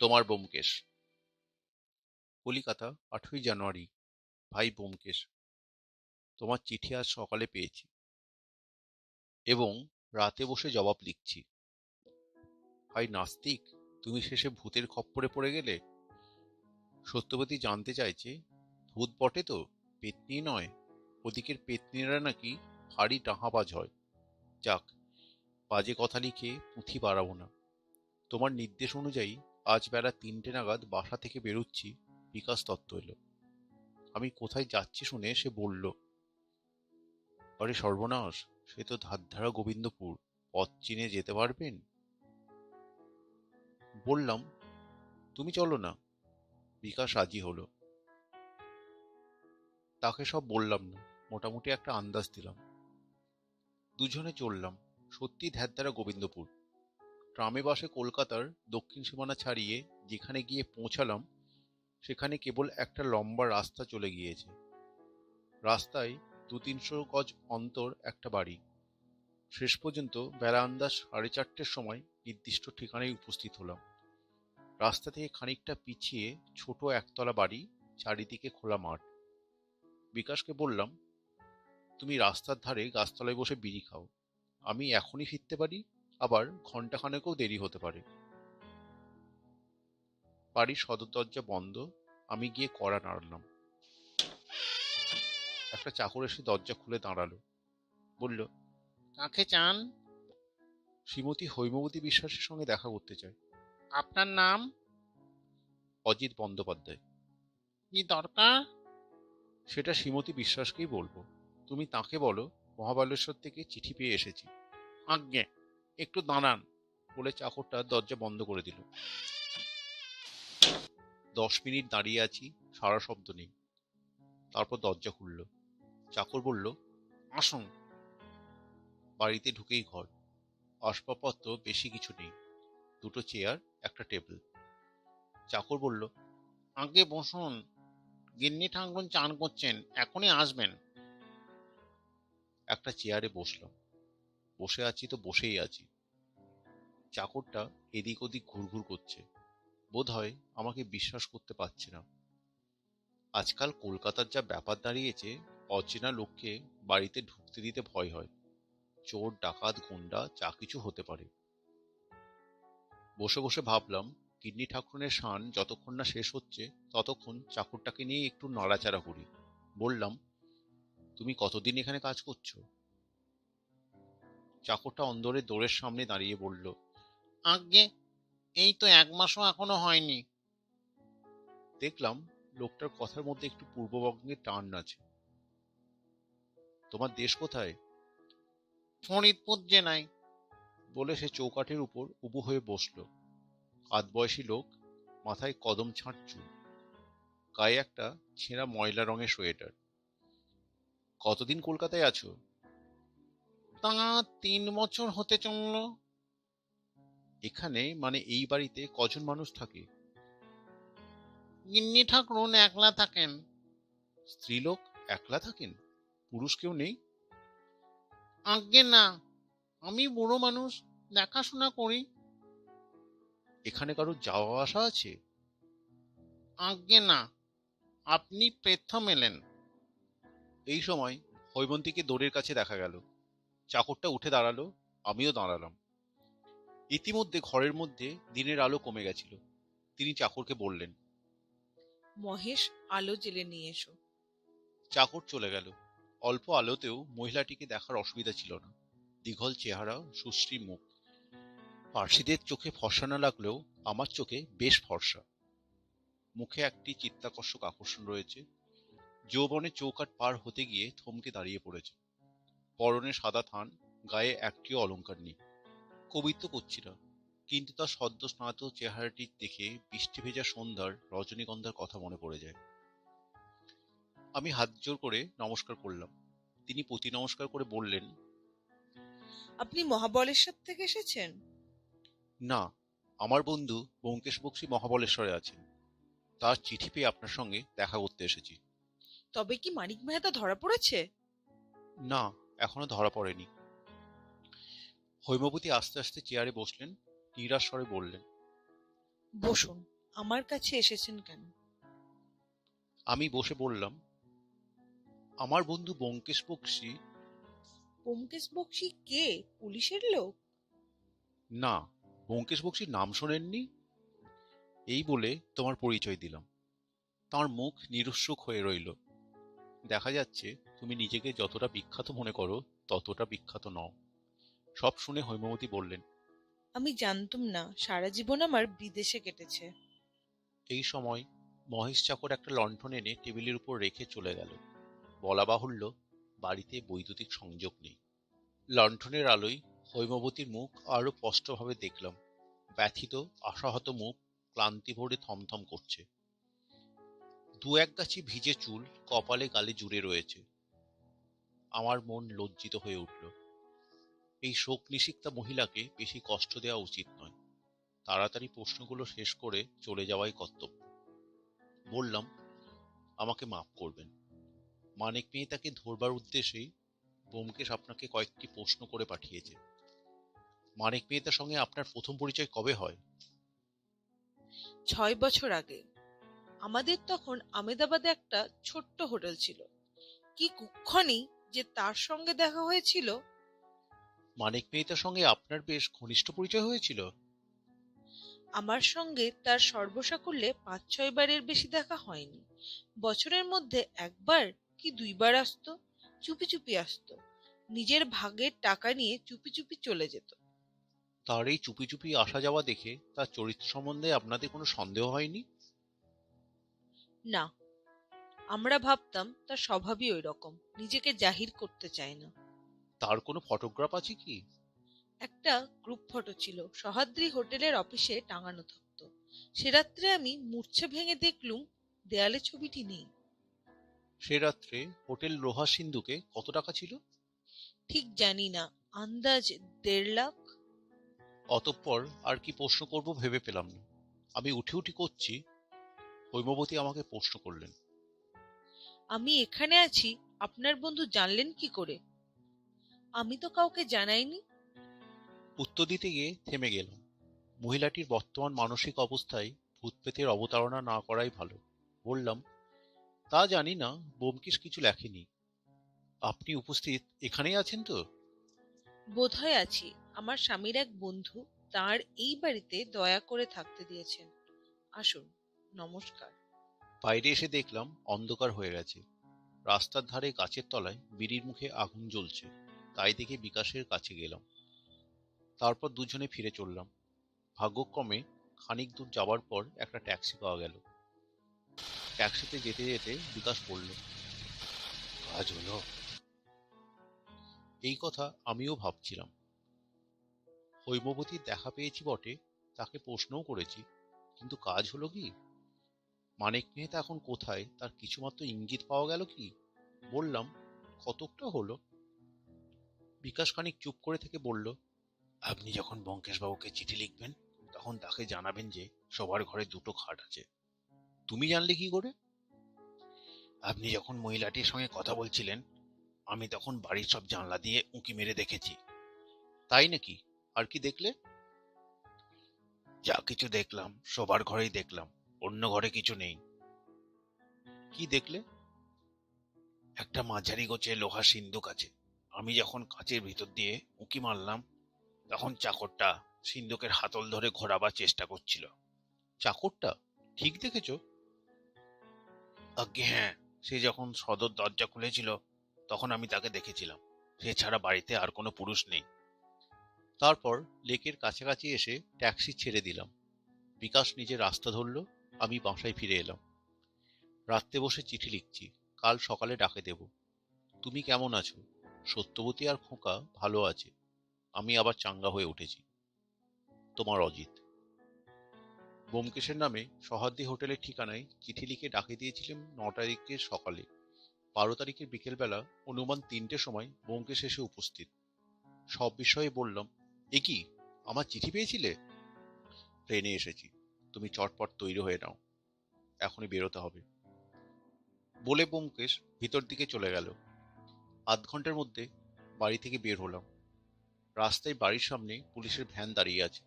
তোমার ব্যোমকেশ। কলিকাতা, 8ই জানুয়ারি। ভাই ব্যোমকেশ, তোমার চিঠি আজ সকালে পেয়েছি এবং রাতে বসে জবাব লিখছি। ভাই নাস্তিক, তুমি শেষে ভূতের খপ্পরে পড়ে গেলে। সত্যবতী জানতে চাইছে, ভূত বটে তো, পেতনি নয়। ওদিকের পেতনিরা নাকি ভারী ডাহাবাজ হয়। যাক, বাজে কথা লিখে পুঁথি বাড়াবো না। তোমার নির্দেশ অনুযায়ী আজ বেলা 3টে নাগাদ বাসা থেকে বেরুচ্ছি। বিকাশ দত্ত এলো। আমি কোথায় যাচ্ছি শুনে সে বলল, আরে সর্বনাশ, সে তো ধারধারা গোবিন্দপুর, পথ চিনে যেতে পারবেন? বললাম, তুমি চলো না। বিকাশ রাজি হলো। তাকে সব বললাম না, মোটামুটি একটা আন্দাজ দিলাম। দুজনে চললাম। সত্যি ধ্যাৎধারা গোবিন্দপুর। ট্রামে বাসে কলকাতার দক্ষিণ সীমানা ছাড়িয়ে যেখানে গিয়ে পৌঁছালাম সেখানে কেবল একটা লম্বা রাস্তা চলে গিয়েছে। রাস্তায় 200-300 গজ অন্তর একটা বাড়ি। শেষ পর্যন্ত বেলা আন্দাজ 4:30-র সময় নির্দিষ্ট ঠিকানায় উপস্থিত হলাম। রাস্তা থেকে খানিকটা পিছিয়ে ছোট একতলা বাড়ি, চারিদিকে খোলা মাঠ। বিকাশকে বললাম, তুমি রাস্তার ধারে গাছতলায় বসে বিড়ি খাও। আমি এখনই ফিরতে পারি, আবার ঘন্টাখানেকও দেরি হতে পারে। বাড়ির সদর দরজা বন্ধ। আমি গিয়ে কড়া নাড়লাম। একটা চাকর এসে দরজা খুলে দাঁড়ালো। বলল, কাকে চান? শ্রীমতী হৈমবতী বিশ্বাসের সঙ্গে দেখা করতে চাই। আপনার নাম? অজিত বন্দ্যোপাধ্যায়। কি দরকার? সেটা শ্রীমতী বিশ্বাসকেই বলবো। তুমি তাকে বলো মহাবালেশ্বর থেকে চিঠি পেয়ে এসেছি। আজ্ঞে, একটু দাঁড়ান। বলে চাকরটা দরজা বন্ধ করে দিল। 10 মিনিট দাঁড়িয়ে আছি, সারা শব্দ নেই। তারপর দরজা খুলল। চাকর বলল, আসুন। বাড়িতে ঢুকেই ঘর। আসবাবপত্র বেশি কিছু নেই, 2টো চেয়ার, একটা টেবিল। চাকর বলল, আগে বসুন। গিন্নি ঠাকুরন চান করছেন, এখনই আসবেন। একটা চেয়ারে বসলাম। বসে আছি তো বসেই আছি। চাকরটা এদিক ওদিক ঘুরঘুর করছে, বোধহয় আমাকে বিশ্বাস করতে পারছে না। আজকাল কলকাতার যা ব্যাপার দাঁড়িয়েছে, অচেনা লোককে বাড়িতে ঢুকতে দিতে ভয় হয়। চোর ডাকাত গুন্ডা যা কিছু হতে পারে। বসে বসে ভাবলাম, গিন্নি ঠাকুরনের শান যতক্ষণ না শেষ হচ্ছে ততক্ষণ চাকরটাকে নিয়ে একটু নাড়াচাড়া করি। বললাম, তুমি কতদিন এখানে কাজ করছো? চাকরটা অন্দরের দোরের সামনে দাঁড়িয়ে বলল, আজ্ঞে, এই তো 1 মাসও এখনো হয়নি। দেখলাম লোকটার কথার মধ্যে একটু পূর্ববঙ্গের টান আছে। তোমার দেশ কোথায়? ফরিদপুর জেলায়। বলে সে চৌকাঠের উপর উবু হয়ে বসল। আধবয়সী লোক, মাথায় কদম ছাঁট চুল, গায়ে একটা ছেঁড়া ময়লা রঙের সোয়েটার। কতদিন কলকাতায় আছো? তা 3 বছর হতে চলল। এখানে মানে এই বাড়িতে কজন মানুষ থাকে? গিন্নি ঠাকুরুন একলা থাকেন। স্ত্রীলোক একলা থাকেন? পুরুষ কেউ নেই? আজ্ঞে না, আমি বুড়ো মানুষ, দেখাশোনা করি। এখানে কারো যাওয়া আসা আছে? আজ্ঞে না, আপনি প্রথম এলেন। এই সময় হৈমন্তীকে দোরের কাছে দেখা গেল। চাকরটা উঠে দাঁড়ালো, আমিও দাঁড়ালাম। ইতিমধ্যে ঘরের মধ্যে দিনের আলো কমে গেছিল। তিনি চাকরকে বললেন, মহেশ, আলো জেলে নিয়ে এসো। চাকর চলে গেল। অল্প আলোতেও মহিলাটিকে দেখার অসুবিধা ছিল না। দীঘল চেহারা, সুশ্রী মুখ। পার্সিদের চোখে ফর্সা না লাগলেও আমার চোখে বেশ ফর্সা। মুখে একটি চিত্তাকর্ষক আকর্ষণ রয়েছে। যৌবনে চৌকাঠ পার হতে গিয়ে থমকে দাঁড়িয়ে পড়েছে। পরনে সাদা থান, গায়ে একটিও অলংকার নেই। কবিত্ব করছি না, কিন্তু তার সদ্য স্নাত চেহারাটি দেখে বৃষ্টি ভেজা সন্ধ্যার রজনীগন্ধার কথা মনে পড়ে যায়। আমি হাত জোর করে নমস্কার করলাম। তিনি প্রতি নমস্কার করে বললেন, আপনি মহাবলেশ্বর থেকে এসেছেন? না, আমার বন্ধু ব্যোমকেশ বক্সী মহাবলেশ্বরে আছেন। তার চিঠি পেয়ে আপনার সঙ্গে দেখা করতে এসেছি। তবে কি মানিক মেহতা ধরা পড়েছে? না, এখনো ধরা পড়েনি। হৈমবতী আস্তে আস্তে চেয়ারে বসলেন, নিরাশ স্বরে বললেন, বসুন। আমার কাছে এসেছেন কেন? আমি বসে বললাম, আমার বন্ধু ব্যোমকেশ বক্সী। ব্যোমকেশ বক্সী কে? পুলিশের লোক? না, ব্যোমকেশ বক্সীর নাম শোনেননি? এই বলে তোমার পরিচয় দিলাম। তাঁর মুখ নিরুৎসুক হয়ে রইল। দেখা যাচ্ছে তুমি নিজেকে যতটা বিখ্যাত মনে করো ততটা বিখ্যাত নও। সব শুনে হৈমবতী বললেন, আমি জানতুম না সারা জীবন আমার বিদেশে কেটেছে। এই সময় মহেশ চাকর একটা লণ্ঠন এনে টেবিলের উপর রেখে চলে গেল। বলা বাহুল্য, বাড়িতে বৈদ্যুতিক সংযোগ নেই। লণ্ঠনের আলোয় হৈমবতীর মুখ আরো স্পষ্টভাবে দেখলাম। ব্যথিত, আশাহত মুখ, ক্লান্তি ভরে থমথম করছে। দু এক গাছি ভিজে চুল কপালে গালে জুড়ে রয়েছে। আমার মন লজ্জিত হয়ে উঠল। এই শোক নিষিক্তা মহিলাকে বেশি কষ্ট দেওয়া উচিত নয়। তাড়াতাড়ি প্রশ্নগুলো শেষ করে চলে যাওয়াই কর্তব্য। বললাম, আমাকে মাফ করবেন। মানিক মেহতাকে ধরবার উদ্দেশ্যেই ব্যোমকেশ আপনাকে কয়েকটি প্রশ্ন করে পাঠিয়েছে। মানিক মেহতার সঙ্গে আপনার প্রথম পরিচয় কবে হয়? 6 বছর আগে। আমাদের তখন আমেদাবাদে একটা ছোট্ট হোটেল ছিল। কি কুক্ষণই যে তার সঙ্গে দেখা হয়েছিল! মানিক মেহতার সঙ্গে আপনার বেশ ঘনিষ্ঠ পরিচয় হয়েছিল? আমার সঙ্গে তার সর্বসাকুল্যে 5-6 বারের বেশি দেখা হয়নি। বছরের মধ্যে একবার কি 2 বার আসতো। চুপি চুপি আসতো। নিজের ভাগের টাকা নিয়ে চুপি চুপি চলে যেত। তার এই চুপি চুপি আসা যাওয়া দেখে তার চরিত্র সম্বন্ধে আপনাদের কোনো সন্দেহ হয়নি? না, আমরা ভাবতাম তার স্বভাবই ওই রকম, নিজেকে জাহির করতে চায় না। তার কোনো ফটোগ্রাফ আছে কি? একটা গ্রুপ ফটো ছিল, সহ্যাদ্রি হোটেলের অফিসে টাঙানো থাকতো। সে রাত্রে আমি মূর্ছা ভেঙে দেখলুম দেয়ালে ছবিটি নেই। সে রাত্রে হোটেল লোহা সিন্ধুকে কত টাকা ছিল? ঠিক জানি না, আন্দাজ 1.5 লাখ। অতঃপর আর কি প্রশ্ন করব ভেবে পেলাম না। আমি উঠি উঠি করছি, হৈমবতী আমাকে প্রশ্ন করলেন, আমি এখানে আছি আপনার বন্ধু জানলেন কি করে? আমি তো কাউকে জানাইনি। উত্তর দিতে গিয়ে থেমে গেলাম। মহিলাটির বর্তমান মানসিক অবস্থায় ভূতপ্রেতের অবতারণা না করাই ভালো। বললাম, তা জানি না, ব্যোমকেশ কিছু লেখেনি। আপনি উপস্থিত এখানেই আছেন তো? বোধহয় আছি। আমার স্বামীর এক বন্ধু তার এই বাড়িতে দয়া করে থাকতে দিয়েছেন। আসুন। নমস্কার। বাইরে এসে দেখলাম অন্ধকার হয়ে গেছে। রাস্তার ধারে গাছের তলায় বিড়ির মুখে আগুন জ্বলছে। তাই দেখে বিকাশের কাছে গেলাম। তারপর দুজনে ফিরে চললাম। ভাগ্যক্রমে খানিক দূর যাবার পর একটা ট্যাক্সি পাওয়া গেল। ট্যাক্সিতে যেতে যেতে বিকাশ বলল, কাজ হলো? এই কথা আমিও ভাবছিলাম। হৈমবতীর দেখা পেয়েছি বটে, তাকে প্রশ্নও করেছি, কিন্তু কাজ হলো কি? মানিক মেহতা এখন কোথায় তার কিছুমাত্র ইঙ্গিত পাওয়া গেল কি? বললাম, কতকটা হলো। বিকাশ খানিক চুপ করে থেকে বলল, আপনি যখন ব্যোমকেশবাবুকে চিঠি লিখবেন তখন তাকে জানাবেন যে সবার ঘরে দুটো খাট আছে। তুমি জানলে কি করে? আপনি যখন মহিলাটির সঙ্গে কথা বলছিলেন আমি তখন বাড়ির সব জানলা দিয়ে উঁকি মেরে দেখেছি। তাই নাকি? আর কি দেখলে? যা কিছু দেখলাম সবার ঘরেই দেখলাম, অন্য ঘরে কিছু নেই। কি দেখলে? একটা মাঝারি গোছের লোহার সিন্দুক আছে। আমি যখন কাচের ভিতর দিয়ে উঁকি মারলাম তখন চাকরটা সিন্দুকের হাতল ধরে ঘোরাবার চেষ্টা করছিল। চাকরটা? ঠিক দেখেছ? আজ্ঞে হ্যাঁ, সে যখন সদর দরজা খুলেছিল তখন আমি তাকে দেখেছিলাম। সে ছাড়া বাড়িতে আর কোনো পুরুষ নেই। তারপর লেকের কাছাকাছি এসে ট্যাক্সি ছেড়ে দিলাম। বিকাশ নিজে রাস্তা ধরল, আমি বাসায় ফিরে এলাম। রাত্রে বসে চিঠি লিখছি, কাল সকালে ডাকে দেব। তুমি কেমন আছো? সত্যবতী আর খোকা ভালো আছে। আমি আবার চাঙ্গা হয়ে উঠেছি। তোমার অজিত। ব্যোমকেশের নামে সহ্যাদ্রি হোটেলের ঠিকানায় চিঠি লিখে ডাকে দিয়েছিলাম 9 তারিখের সকালে। 12 তারিখের বিকেলবেলা অনুমান 3টের সময় ব্যোমকেশ এসে উপস্থিত। সব বিষয়ে বললাম, এ কি, আমার চিঠি পেয়েছিলে? ট্রেনে এসেছি, তুমি চটপট তৈরি হয়ে নাও, এখনই বেরোতে হবে। বলে ব্যোমকেশ ভিতর দিকে চলে গেল। আধ ঘন্টার মধ্যে বাড়ি থেকে বের হলাম। রাস্তায় বাড়ির সামনে পুলিশের ভ্যান দাঁড়িয়ে আছে,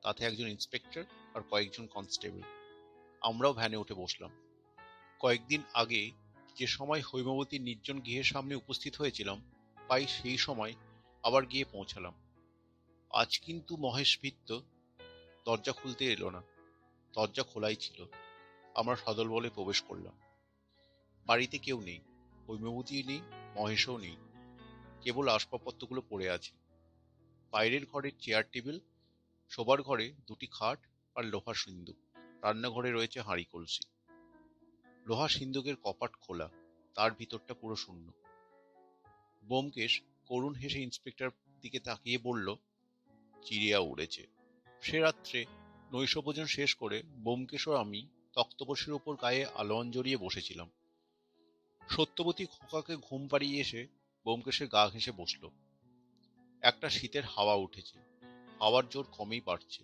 তাতে একজন ইন্সপেক্টর আর কয়েকজন কনস্টেবল। আমরাও ভ্যানে উঠে বসলাম। কয়েকদিন আগে যে সময় হৈমবতীর নির্জন গৃহের সামনে উপস্থিত হয়েছিলাম প্রায় সেই সময় আবার গিয়ে পৌঁছালাম। আজ কিন্তু মহেশ ভৃত্য দরজা খুলতে এলো না, দরজা খোলাই ছিল। আমরা সদল বলে প্রবেশ করলাম। বাড়িতে কেউ নেই, হৈমবতীও নেই, মহেশও নেই। কেবল আসবাবপত্রগুলো পড়ে আছে। বাইরের ঘরের চেয়ার টেবিল, শোবার ঘরে দুটি খাট আর লোহার সিন্দুক। রান্নাঘরে রয়েছে হাঁড়ি কলসি। লোহার সিন্দুকের কপাট খোলা, তার ভিতরটা পুরো শূন্য। ব্যোমকেশ করুণ হেসে ইন্সপেক্টর দিকে তাকিয়ে বলল, চিড়িয়া উড়েছে। সে রাত্রে নৈশভোজন শেষ করে ব্যোমকেশ ও আমি তক্তপোষের উপর গায়ে আলোয়ান জড়িয়ে বসেছিলাম। সত্যবতী খোকাকে ঘুম পাড়িয়ে এসে ব্যোমকেশের গা ঘেঁষে বসল। একটা শীতের হাওয়া উঠেছে, হাওয়ার জোর কমেই বাড়ছে।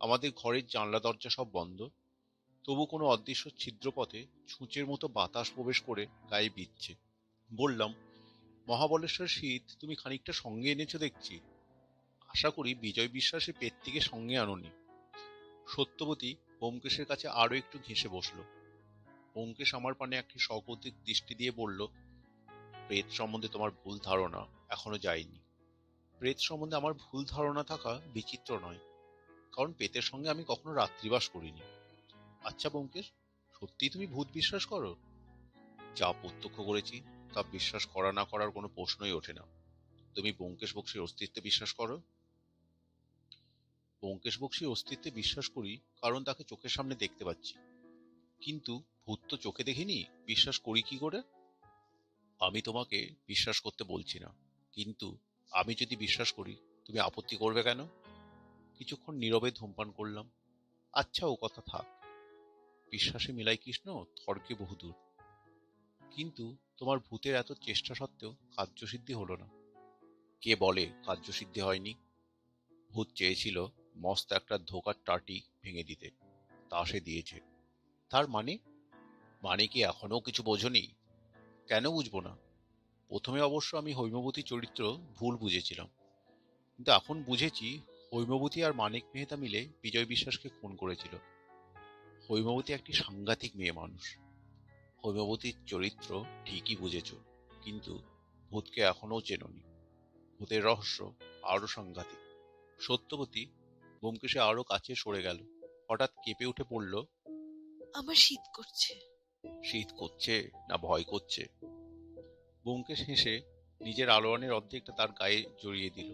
আমাদের ঘরের জানলা দরজা সব বন্ধ, তবু কোনো অদৃশ্য ছিদ্রপথে ছুঁচের মতো বাতাস প্রবেশ করে গায়ে বিচ্ছে। বললাম, মহাবলেশ্বর শীত তুমি খানিকটা সঙ্গে এনেছো দেখছি। আশা করি বিজয় বিশ্বাসের পেটটিকে সঙ্গে আনোনি। সত্যবতী ব্যোমকেশের কাছে আরো একটু ঘেঁষে বসল। ব্যোমকেশ আমার পানে একটি সকৌতুক দৃষ্টি দিয়ে বলল, প্রেত সম্বন্ধে তোমার ভুল ধারণা এখনো যায়নি। প্রেত সম্বন্ধে আমার ভুল ধারণা থাকা বিচিত্র নয়, কারণ প্রেতের সঙ্গে আমি কখনো রাত্রিবাস করিনি। আচ্ছা ব্যোমকেশ, সত্যিই তুমি ভূত বিশ্বাস করো? যা প্রত্যক্ষ করেছি তা বিশ্বাস করা না করার কোনো প্রশ্নই ওঠে না। তুমি ব্যোমকেশ বক্সীর অস্তিত্বে বিশ্বাস করো? ব্যোমকেশ বক্সীর অস্তিত্বে বিশ্বাস করি, কারণ তাকে চোখের সামনে দেখতে পাচ্ছি। কিন্তু ভূত তো চোখে দেখিনি, বিশ্বাস করি কি করে? আমি তোমাকে বিশ্বাস করতে বলছি না, কিন্তু আমি যদি বিশ্বাস করি তুমি আপত্তি করবে কেন? কিছুক্ষণ নীরবে ধূমপান করলাম। আচ্ছা, ও কথা থাক। বিশ্বাসে মিলাই কৃষ্ণ, তর্কে বহুদূর। কিন্তু তোমার ভূতের এত চেষ্টা সত্ত্বেও কার্যসিদ্ধি হলো না। কে বলে কার্যসিদ্ধি হয়নি? ভূত চেয়েছিল মস্ত একটা ধোকার টাটি ভেঙে দিতে, তা সে দিয়েছে। তার মানে? মানে কি এখনো কিছু বোঝনি? কেন বুঝবো না? প্রথমে অবশ্য আমি হৈমবতী চরিত্র ভুল বুঝেছিলাম, কিন্তু এখন বুঝেছি হৈমবতী আর মানিক মেহতা মিলে বিজয় বিশ্বাসকে খুন করেছিল। হৈমবতী একটি সাংঘাতিক মেয়ে মানুষ। হৈমবতীর চরিত্র ঠিকই বুঝেছ, কিন্তু ভূতকে এখনো চেননি। ভূতের রহস্য আরো সাংঘাতিক। সত্যবতী ব্যোমকেশে আরো কাছে সরে গেল। হঠাৎ কেঁপে উঠে পড়ল, আমার শীত করছে। শীত করছে না ভয় করছে? ব্যোমকেশ হেসে নিজের আলোয়ানের অর্ধেকটা তার গায়ে জড়িয়ে দিল।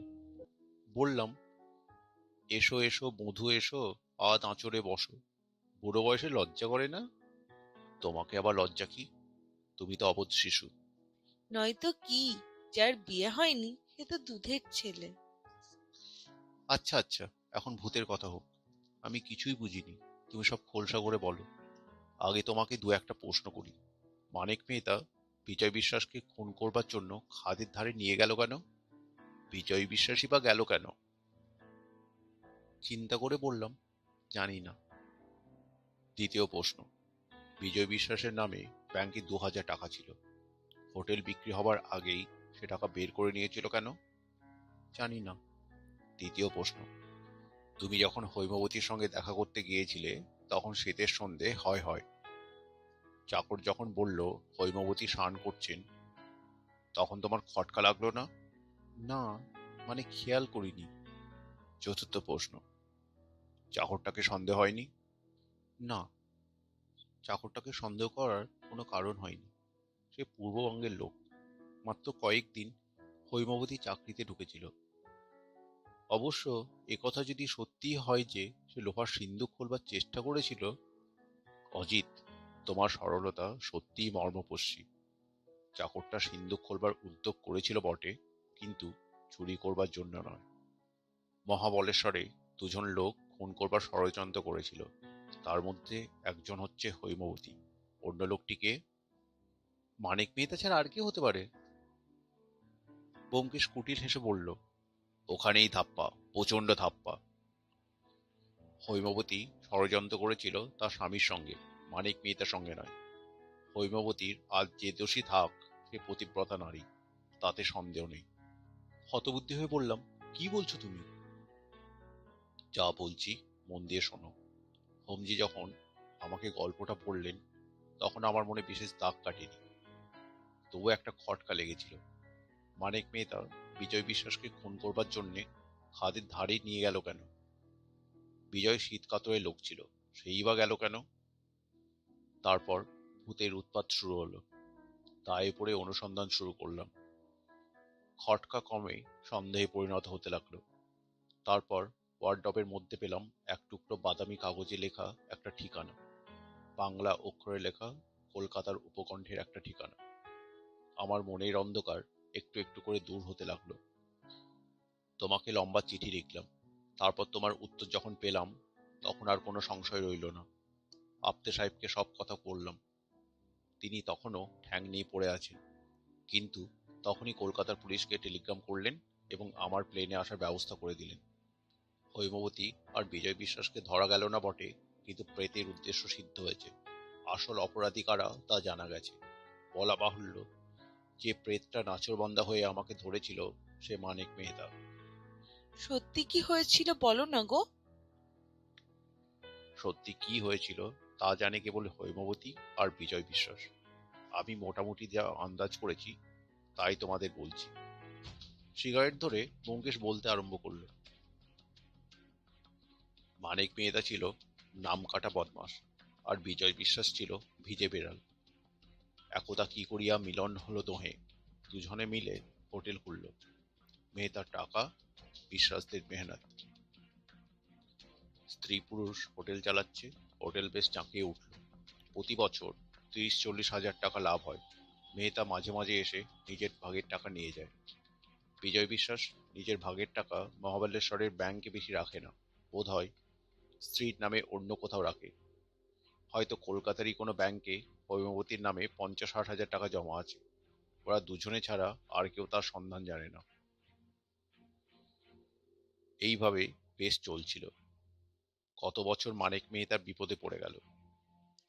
বললাম, এসো এসো বধূ এসো, আজ আঁচড়ে বসো। বুড়ো বয়সে লজ্জা করে না? তোমাকে আবার লজ্জা কি? তুমি তো অবোধ শিশু। নয়তো কি, যার বিয়ে হয়নি সে তো দুধের ছেলে। আচ্ছা আচ্ছা, এখন ভূতের কথা হোক। আমি কিছুই বুঝিনি, তুমি সব খোলসা করে বলো। আগে তোমাকে দু একটা প্রশ্ন করি। মানিক মেহতা বিজয় বিশ্বাসকে খুন করবার জন্য খাদের ধারে নিয়ে গেল কেন? বিজয় বিশ্বাসই বা গেল কেন? চিন্তা করে বললাম, জানি না। দ্বিতীয় প্রশ্ন, বিজয় বিশ্বাসের নামে ব্যাংকে 2000 টাকা ছিল। হোটেল বিক্রি হবার আগেই সে টাকা বের করে নিয়েছিল কেন? জানি না। তৃতীয় প্রশ্ন, তুমি যখন হৈমবতীর সঙ্গে দেখা করতে গিয়েছিলে তখন শীতের সন্ধে হয় হয়। চাকর যখন বলল হৈমবতী স্নান করছেন, তখন তোমার খটকা লাগলো না? না, মানে খেয়াল করিনি। চতুর্থ প্রশ্ন, চাকরটাকে সন্দেহ হয়নি? না, চাকরটাকে সন্দেহ করার কোনো কারণ হয়নি। সে পূর্ববঙ্গের লোক, মাত্র কয়েকদিন হৈমবতী চাকরিতে ঢুকেছিল। অবশ্য একথা যদি সত্যিই হয় যে সে লোহার সিন্দুক খোলবার চেষ্টা করেছিল। অজিত, তোমার সরলতা সত্যিই মর্মস্পর্শী। চাকরটা সিন্দুক খোলবার উদ্যোগ করেছিল বটে, কিন্তু চুরি করবার জন্য নয়। মহাবলেশ্বরে দুজন লোক খুন করবার ষড়যন্ত্র করেছিল, তার মধ্যে একজন হচ্ছে হৈমবতী, অন্য লোকটিকে মানিক মেহতা ছাড়া আর কে হতে পারে? ব্যোমকেশ কুটিল হেসে বলল, ওখানেই ধাপ্পা, প্রচন্ড ধাপ্পা। হৈমবতী ষড়যন্ত্র করেছিল তার স্বামীর সঙ্গে, মানিক মেহতার সঙ্গে নয়। হৈমবতীর আজ যে দোষী থাক, সে পতিব্রতা নারী, তাতে সন্দেহ নেই। হতবুদ্ধি হয়ে বললাম, কি বলছো তুমি? যা বলছি মন দিয়ে শোনো। হোমজি যখন আমাকে গল্পটা বললেন তখন আমার মনে বিশেষ দাগ কাটেনি, তবু একটা খটকা লেগেছিল। মানিক মেহতা বিজয় বিশ্বাসকে খুন করবার জন্যে খাদের ধারে নিয়ে গেল কেন? বিজয় শীত কাতরে লোক ছিল, সেই বা গেল কেন? তারপর ভূতের উৎপাত শুরু হলো। দায়ে পড়ে অনুসন্ধান শুরু করলাম। খটকা কমে সন্দেহে পরিণত হতে লাগলো। তারপর ওয়ার্ডরোবের মধ্যে পেলাম এক টুকরো বাদামি কাগজে লেখা একটা ঠিকানা, বাংলা অক্ষরে লেখা, কলকাতার উপকণ্ঠের একটা ঠিকানা। আমার মনের অন্ধকার একটু একটু করে দূর হতে লাগলো। তোমাকে লম্বা চিঠি লিখলাম। তারপর তোমার উত্তর যখন পেলাম তখন আর কোনো সংশয় রইল না। আপ্তে সাহেবকে সব কথা বললাম। তিনি তখনও ঠ্যাং নিয়ে পড়ে আছেন, কিন্তু তখনই কলকাতার পুলিশকে টেলিগ্রাম করলেন এবং আমার প্লেনে আসার ব্যবস্থা করে দিলেন। হৈমবতী আর বিজয় বিশ্বাসকে ধরা গেল না বটে, কিন্তু প্রেতের উদ্দেশ্য সিদ্ধ হয়েছে। আসল অপরাধী কারা তা জানা গেছে। বলা বাহুল্য, যে প্রেতটা নাচরবান্দা হয়ে আমাকে ধরেছিল সে মানিক মেহতা। সত্যি কি হয়েছিল বলো না গো। সত্যি কি হয়েছিল তা জানে কেবল হৈমবতী আর বিজয় বিশ্বাস। আমি মোটামুটি যা আন্দাজ করেছি তাই তোমাদের বলছি। সিগারেট ধরে ব্যোমকেশ বলতে আরম্ভ করলো, মানিক মেহতা ছিল নামকাটা বদমাস, আর বিজয় বিশ্বাস ছিল ভিজে বেড়াল। একদা কি করিয়া মিলন হলো দোহে। দুজনে মিলে হোটেল খুলল। মেহতার টাকা, বিশ্বাসদের মেহনত। স্ত্রী পুরুষ হোটেল চালাচ্ছে, হোটেল বেশ চাঁকিয়ে উঠল। প্রতি বছর 30-40 হাজার টাকা লাভ হয়। মেহতা মাঝে মাঝে এসে নিজের ভাগের টাকা নিয়ে যায়। বিজয় বিশ্বাস নিজের ভাগের টাকা মহাবালেশ্বরের ব্যাংকে বেশি রাখে না, বোধ হয় স্ত্রীর নামে অন্য কোথাও রাখে। হয়তো কলকাতারই কোনো ব্যাংকে হৈমবতীর নামে 50-60 হাজার টাকা জমা আছে। ওরা দুজনে ছাড়া আর কেউ তার সন্ধান জানে না। এইভাবে বেশ চলছিল। কত বছর মানিক মেহতা বিপদে পড়ে গেল।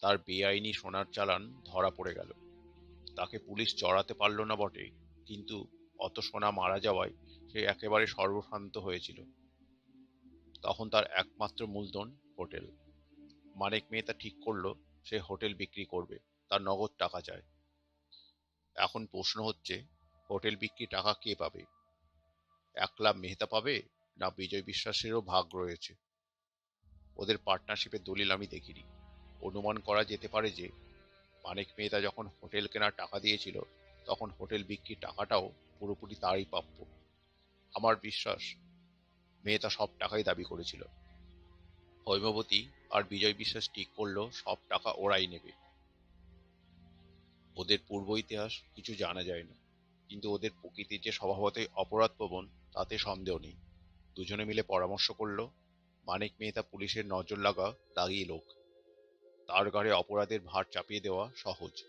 তার বেআইনি সোনার চালান ধরা পড়ে গেল। তাকে পুলিশ জড়াতে পারল না বটে, কিন্তু অত সোনা মারা যাওয়ায় সে একেবারে সর্বভ্রান্ত হয়েছিল। তখন তার একমাত্র মূলধন হোটেল। মানিক মেহতা ঠিক করলো সে হোটেল বিক্রি করবে, তার নগদ টাকা চায়। এখন প্রশ্ন হচ্ছে, হোটেল বিক্রি টাকা কে পাবে? একলা মেহতা পাবে, না বিজয় বিশ্বাসেরও ভাগ রয়েছে? ওদের পার্টনারশিপের দলিল আমি দেখিনি। অনুমান করা যেতে পারে যে মানিক মেহতা যখন হোটেল কেনার টাকা দিয়েছিল, তখন হোটেল বিক্রির টাকাটাও পুরোপুরি তারই প্রাপ্য। আমার বিশ্বাস মেহতা সব টাকাই দাবি করেছিল। হৈমবতী আর বিজয় বিশ্বাস ঠিক করলো সব টাকা ওরাই নেবে। ওদের পূর্ব ইতিহাস কিছু জানা যায় না, কিন্তু ওদের প্রকৃতির যে স্বভাবতই অপরাধপ্রবণ তাতে সন্দেহ নেই। দুজনে মিলে পরামর্শ করলো, মানিক মেহতা পুলিশের নজর লাগা দাগী লোক, তার ঘাড়ে অপরাধের ভার চাপিয়ে দেওয়া সহজ।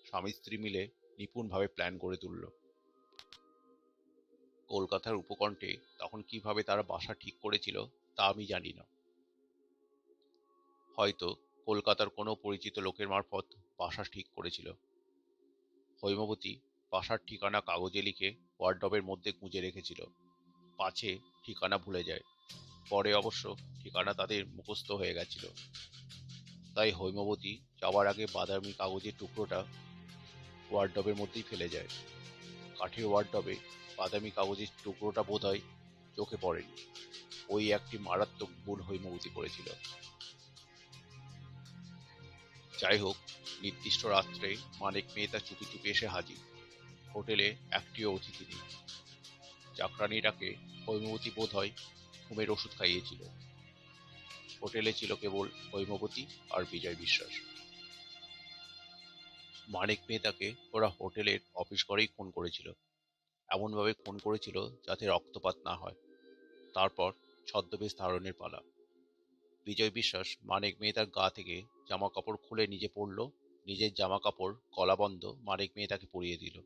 স্বামী স্ত্রী মিলে নিপুণভাবে প্ল্যান করে তুলল। কলকাতার উপকণ্ঠে তখন কিভাবে তারা বাসা ঠিক করেছিল তা আমি জানি না। হয়তো কলকাতার কোনো পরিচিত লোকের মারফত বাসা ঠিক করেছিল। হৈমবতী বাসার ঠিকানা কাগজে লিখে ওয়ার্ডরোবের মধ্যে গুঁজে রেখেছিল, পাছে ঠিকানা ভুলে যায়। পরে অবশ্য ঠিকানা তাদের মুখস্থ হয়ে গেছিল। তাই হৈমবতী যাওয়ার আগে বাদামি কাগজের টুকরোটা ওয়ার্ডরোবের মধ্যেই ফেলে যায়। কাঠের ওয়ার্ডরোবে বাদামি কাগজের টুকরোটা বোধহয় চোখে পড়েনি। ওই একটি মারাত্মক ভুল হৈমবতী করেছিল। যাই হোক, নির্দিষ্ট রাত্রে মানিক মেহতা চুপি চুপি এসে হাজির। হোটেলে একটিও অতিথি নেই। চাকরানিটাকে হৈমবতী বোধ হয় ঘুমের ওষুধ খাইয়েছিল। হোটেলে ছিল কেবল হৈমবতী আর বিজয় বিশ্বাস। মানিক মেহতাকে ওরা হোটেলের অফিস ঘরেই খুন করেছিল। এমনভাবে খুন করেছিল যাতে রক্তপাত না হয়। তারপর ছদ্মবেশ ধারণের পালা। বিজয় বিশ্বাস মানিক মেহতার গা থেকে জামা কাপড় খুলে নিজে পরল, নিজের জামা কাপড় গলাবন্ধ মানিক মেহতাকে পরিয়ে দিল।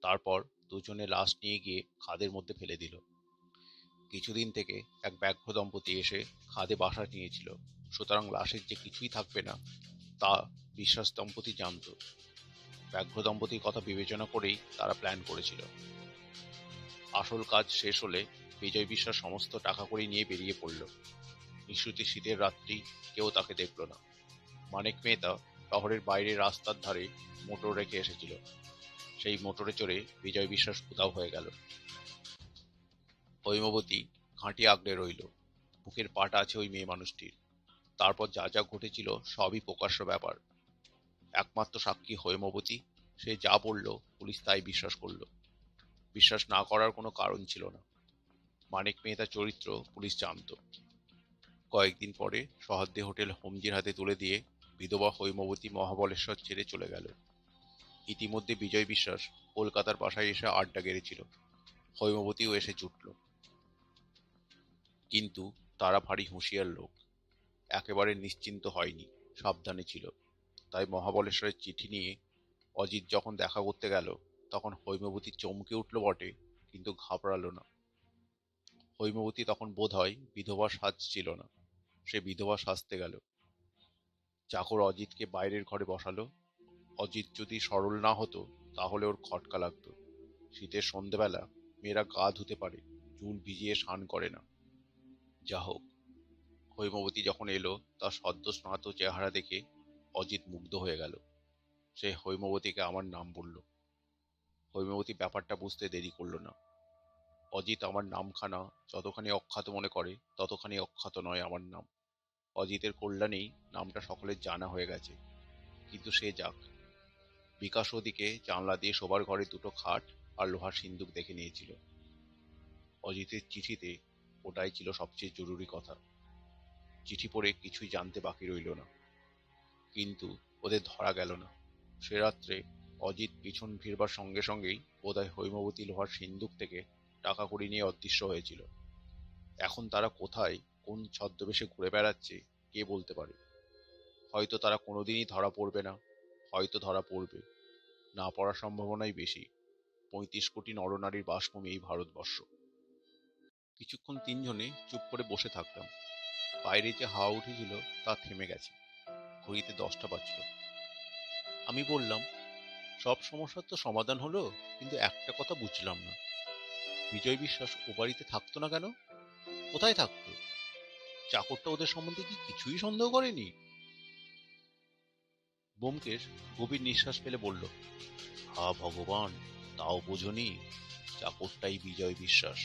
তারপর দুজনে লাশ নিয়ে গিয়ে খাদের মধ্যে ফেলে দিল। কিছুদিন থেকে এক ব্যাঘ্র দম্পতি এসে খাদে বাসা নিয়েছিল, সুতরাং লাশের যে কিছুই থাকবে না তা বিশ্বাস দম্পতি জানত। ব্যাঘ্র দম্পতির কথা বিবেচনা করেই তারা প্ল্যান করেছিল। আসল কাজ শেষ হলে বিজয় বিশ্বাস সমস্ত টাকা কড়ি নিয়ে বেরিয়ে পড়ল। নিশুতি শীতের রাত্রি, কেউ তাকে দেখল না। মানিক মেহতা শহরের বাইরে রাস্তার ধারে মোটর রেখে এসেছিল। সেই মোটরে চড়ে বিজয় বিশ্বাস উধাও হয়ে গেল। হৈমবতী ঘাঁটি আগলে রইল। বুকের পাটা আছে ওই মেয়ে মানুষটির। তারপর যা যা ঘটেছিল সবই প্রকাশ্য ব্যাপার। একমাত্র সাক্ষী হৈমবতী, সে যা বলল পুলিশ তাই বিশ্বাস করল। বিশ্বাস না করার কোনো কারণ ছিল না। মানিক মেহতার চরিত্র পুলিশ জানত। কয়েকদিন পরে সহদ্দে হোটেল হোমজির হাতে তুলে দিয়ে বিধবা হৈমবতী মহাবলেশ্বর ছেড়ে চলে গেল। ইতিমধ্যে বিজয় বিশ্বাস কলকাতার বাসায় এসে আড্ডা গেড়েছিল। হৈমবতীও এসে জুটল। কিন্তু তারা ভারী হুঁশিয়ার লোক, একেবারে নিশ্চিন্ত হয়নি, সাবধানে ছিল। তাই মহাবলেশ্বরের চিঠি নিয়ে অজিত যখন দেখা করতে গেল, তখন হৈমবতী চমকে উঠল বটে, কিন্তু ঘাবড়ালো না। হৈমবতী তখন বোধ হয় বিধবা সাজছিল না, সে বিধবা সাজতে গেল। চাকর অজিতকে বাইরের ঘরে বসালো। অজিত যদি সরল না হতো তাহলে ওর খটকা লাগতো। শীতের সন্ধেবেলা মেয়েরা গা ধুতে পারে, চুল ভিজিয়ে স্নান করে না। যা হোক, হৈমবতী যখন এলো তার সদ্য স্নাত চেহারা দেখে অজিত মুগ্ধ হয়ে গেল। সে হৈমবতীকে আমার নাম বলল। হৈমবতী ব্যাপারটা বুঝতে দেরি করল না। অজিত আমার নামখানা যতখানি অখ্যাত মনে করে ততখানি অখ্যাত নয় আমার নাম। অজিতের কল্যাণেই নামটা সকলের জানা হয়ে গেছে। কিন্তু সে যাক। বিকাশ ওদিকে জানলা দিয়ে শোবার ঘরে দুটো খাট আর লোহার সিন্দুক দেখে নিয়েছিল। অজিতের চিঠিতে ওটাই ছিল সবচেয়ে জরুরি কথা। চিঠি পড়ে কিছুই জানতে বাকি রইল না। কিন্তু ওদের ধরা গেল না। সে রাত্রে অজিত পিছন ফিরবার সঙ্গে সঙ্গেই বোধহয় হৈমবতী লোহার সিন্দুক থেকে টাকা কড়ি নিয়ে অদৃশ্য হয়েছিল। এখন তারা কোথায়, কোন ছদ্মবেশে ঘুরে বেড়াচ্ছে কে বলতে পারে। হয়তো তারা কোনোদিনই ধরা পড়বে না, হয়তো ধরা পড়বে। না পড়ার সম্ভাবনাই বেশি। ৩৫ কোটি নরনারীর বাসভূমি এই ভারতবর্ষ। কিছুক্ষণ তিনজনে চুপ করে বসে থাকলাম। বাইরে যে হাওয়া উঠেছিল তা থেমে গেছে। ঘড়িতে 10টা বাজল। আমি বললাম, সব সমস্যার তো সমাধান হলো, কিন্তু একটা কথা বুঝলাম না, বিজয় বিশ্বাস ও বাড়িতে থাকতো না কেন? কোথায় থাকতো? চাকরটা ওদের সম্বন্ধে কি কিছুই সন্দেহ করেনি? ব্যোমকেশ গভীর নিঃশ্বাস ফেলে বলল, হা ভগবান, তাও বোঝনি? চাকরটাই বিজয় বিশ্বাস।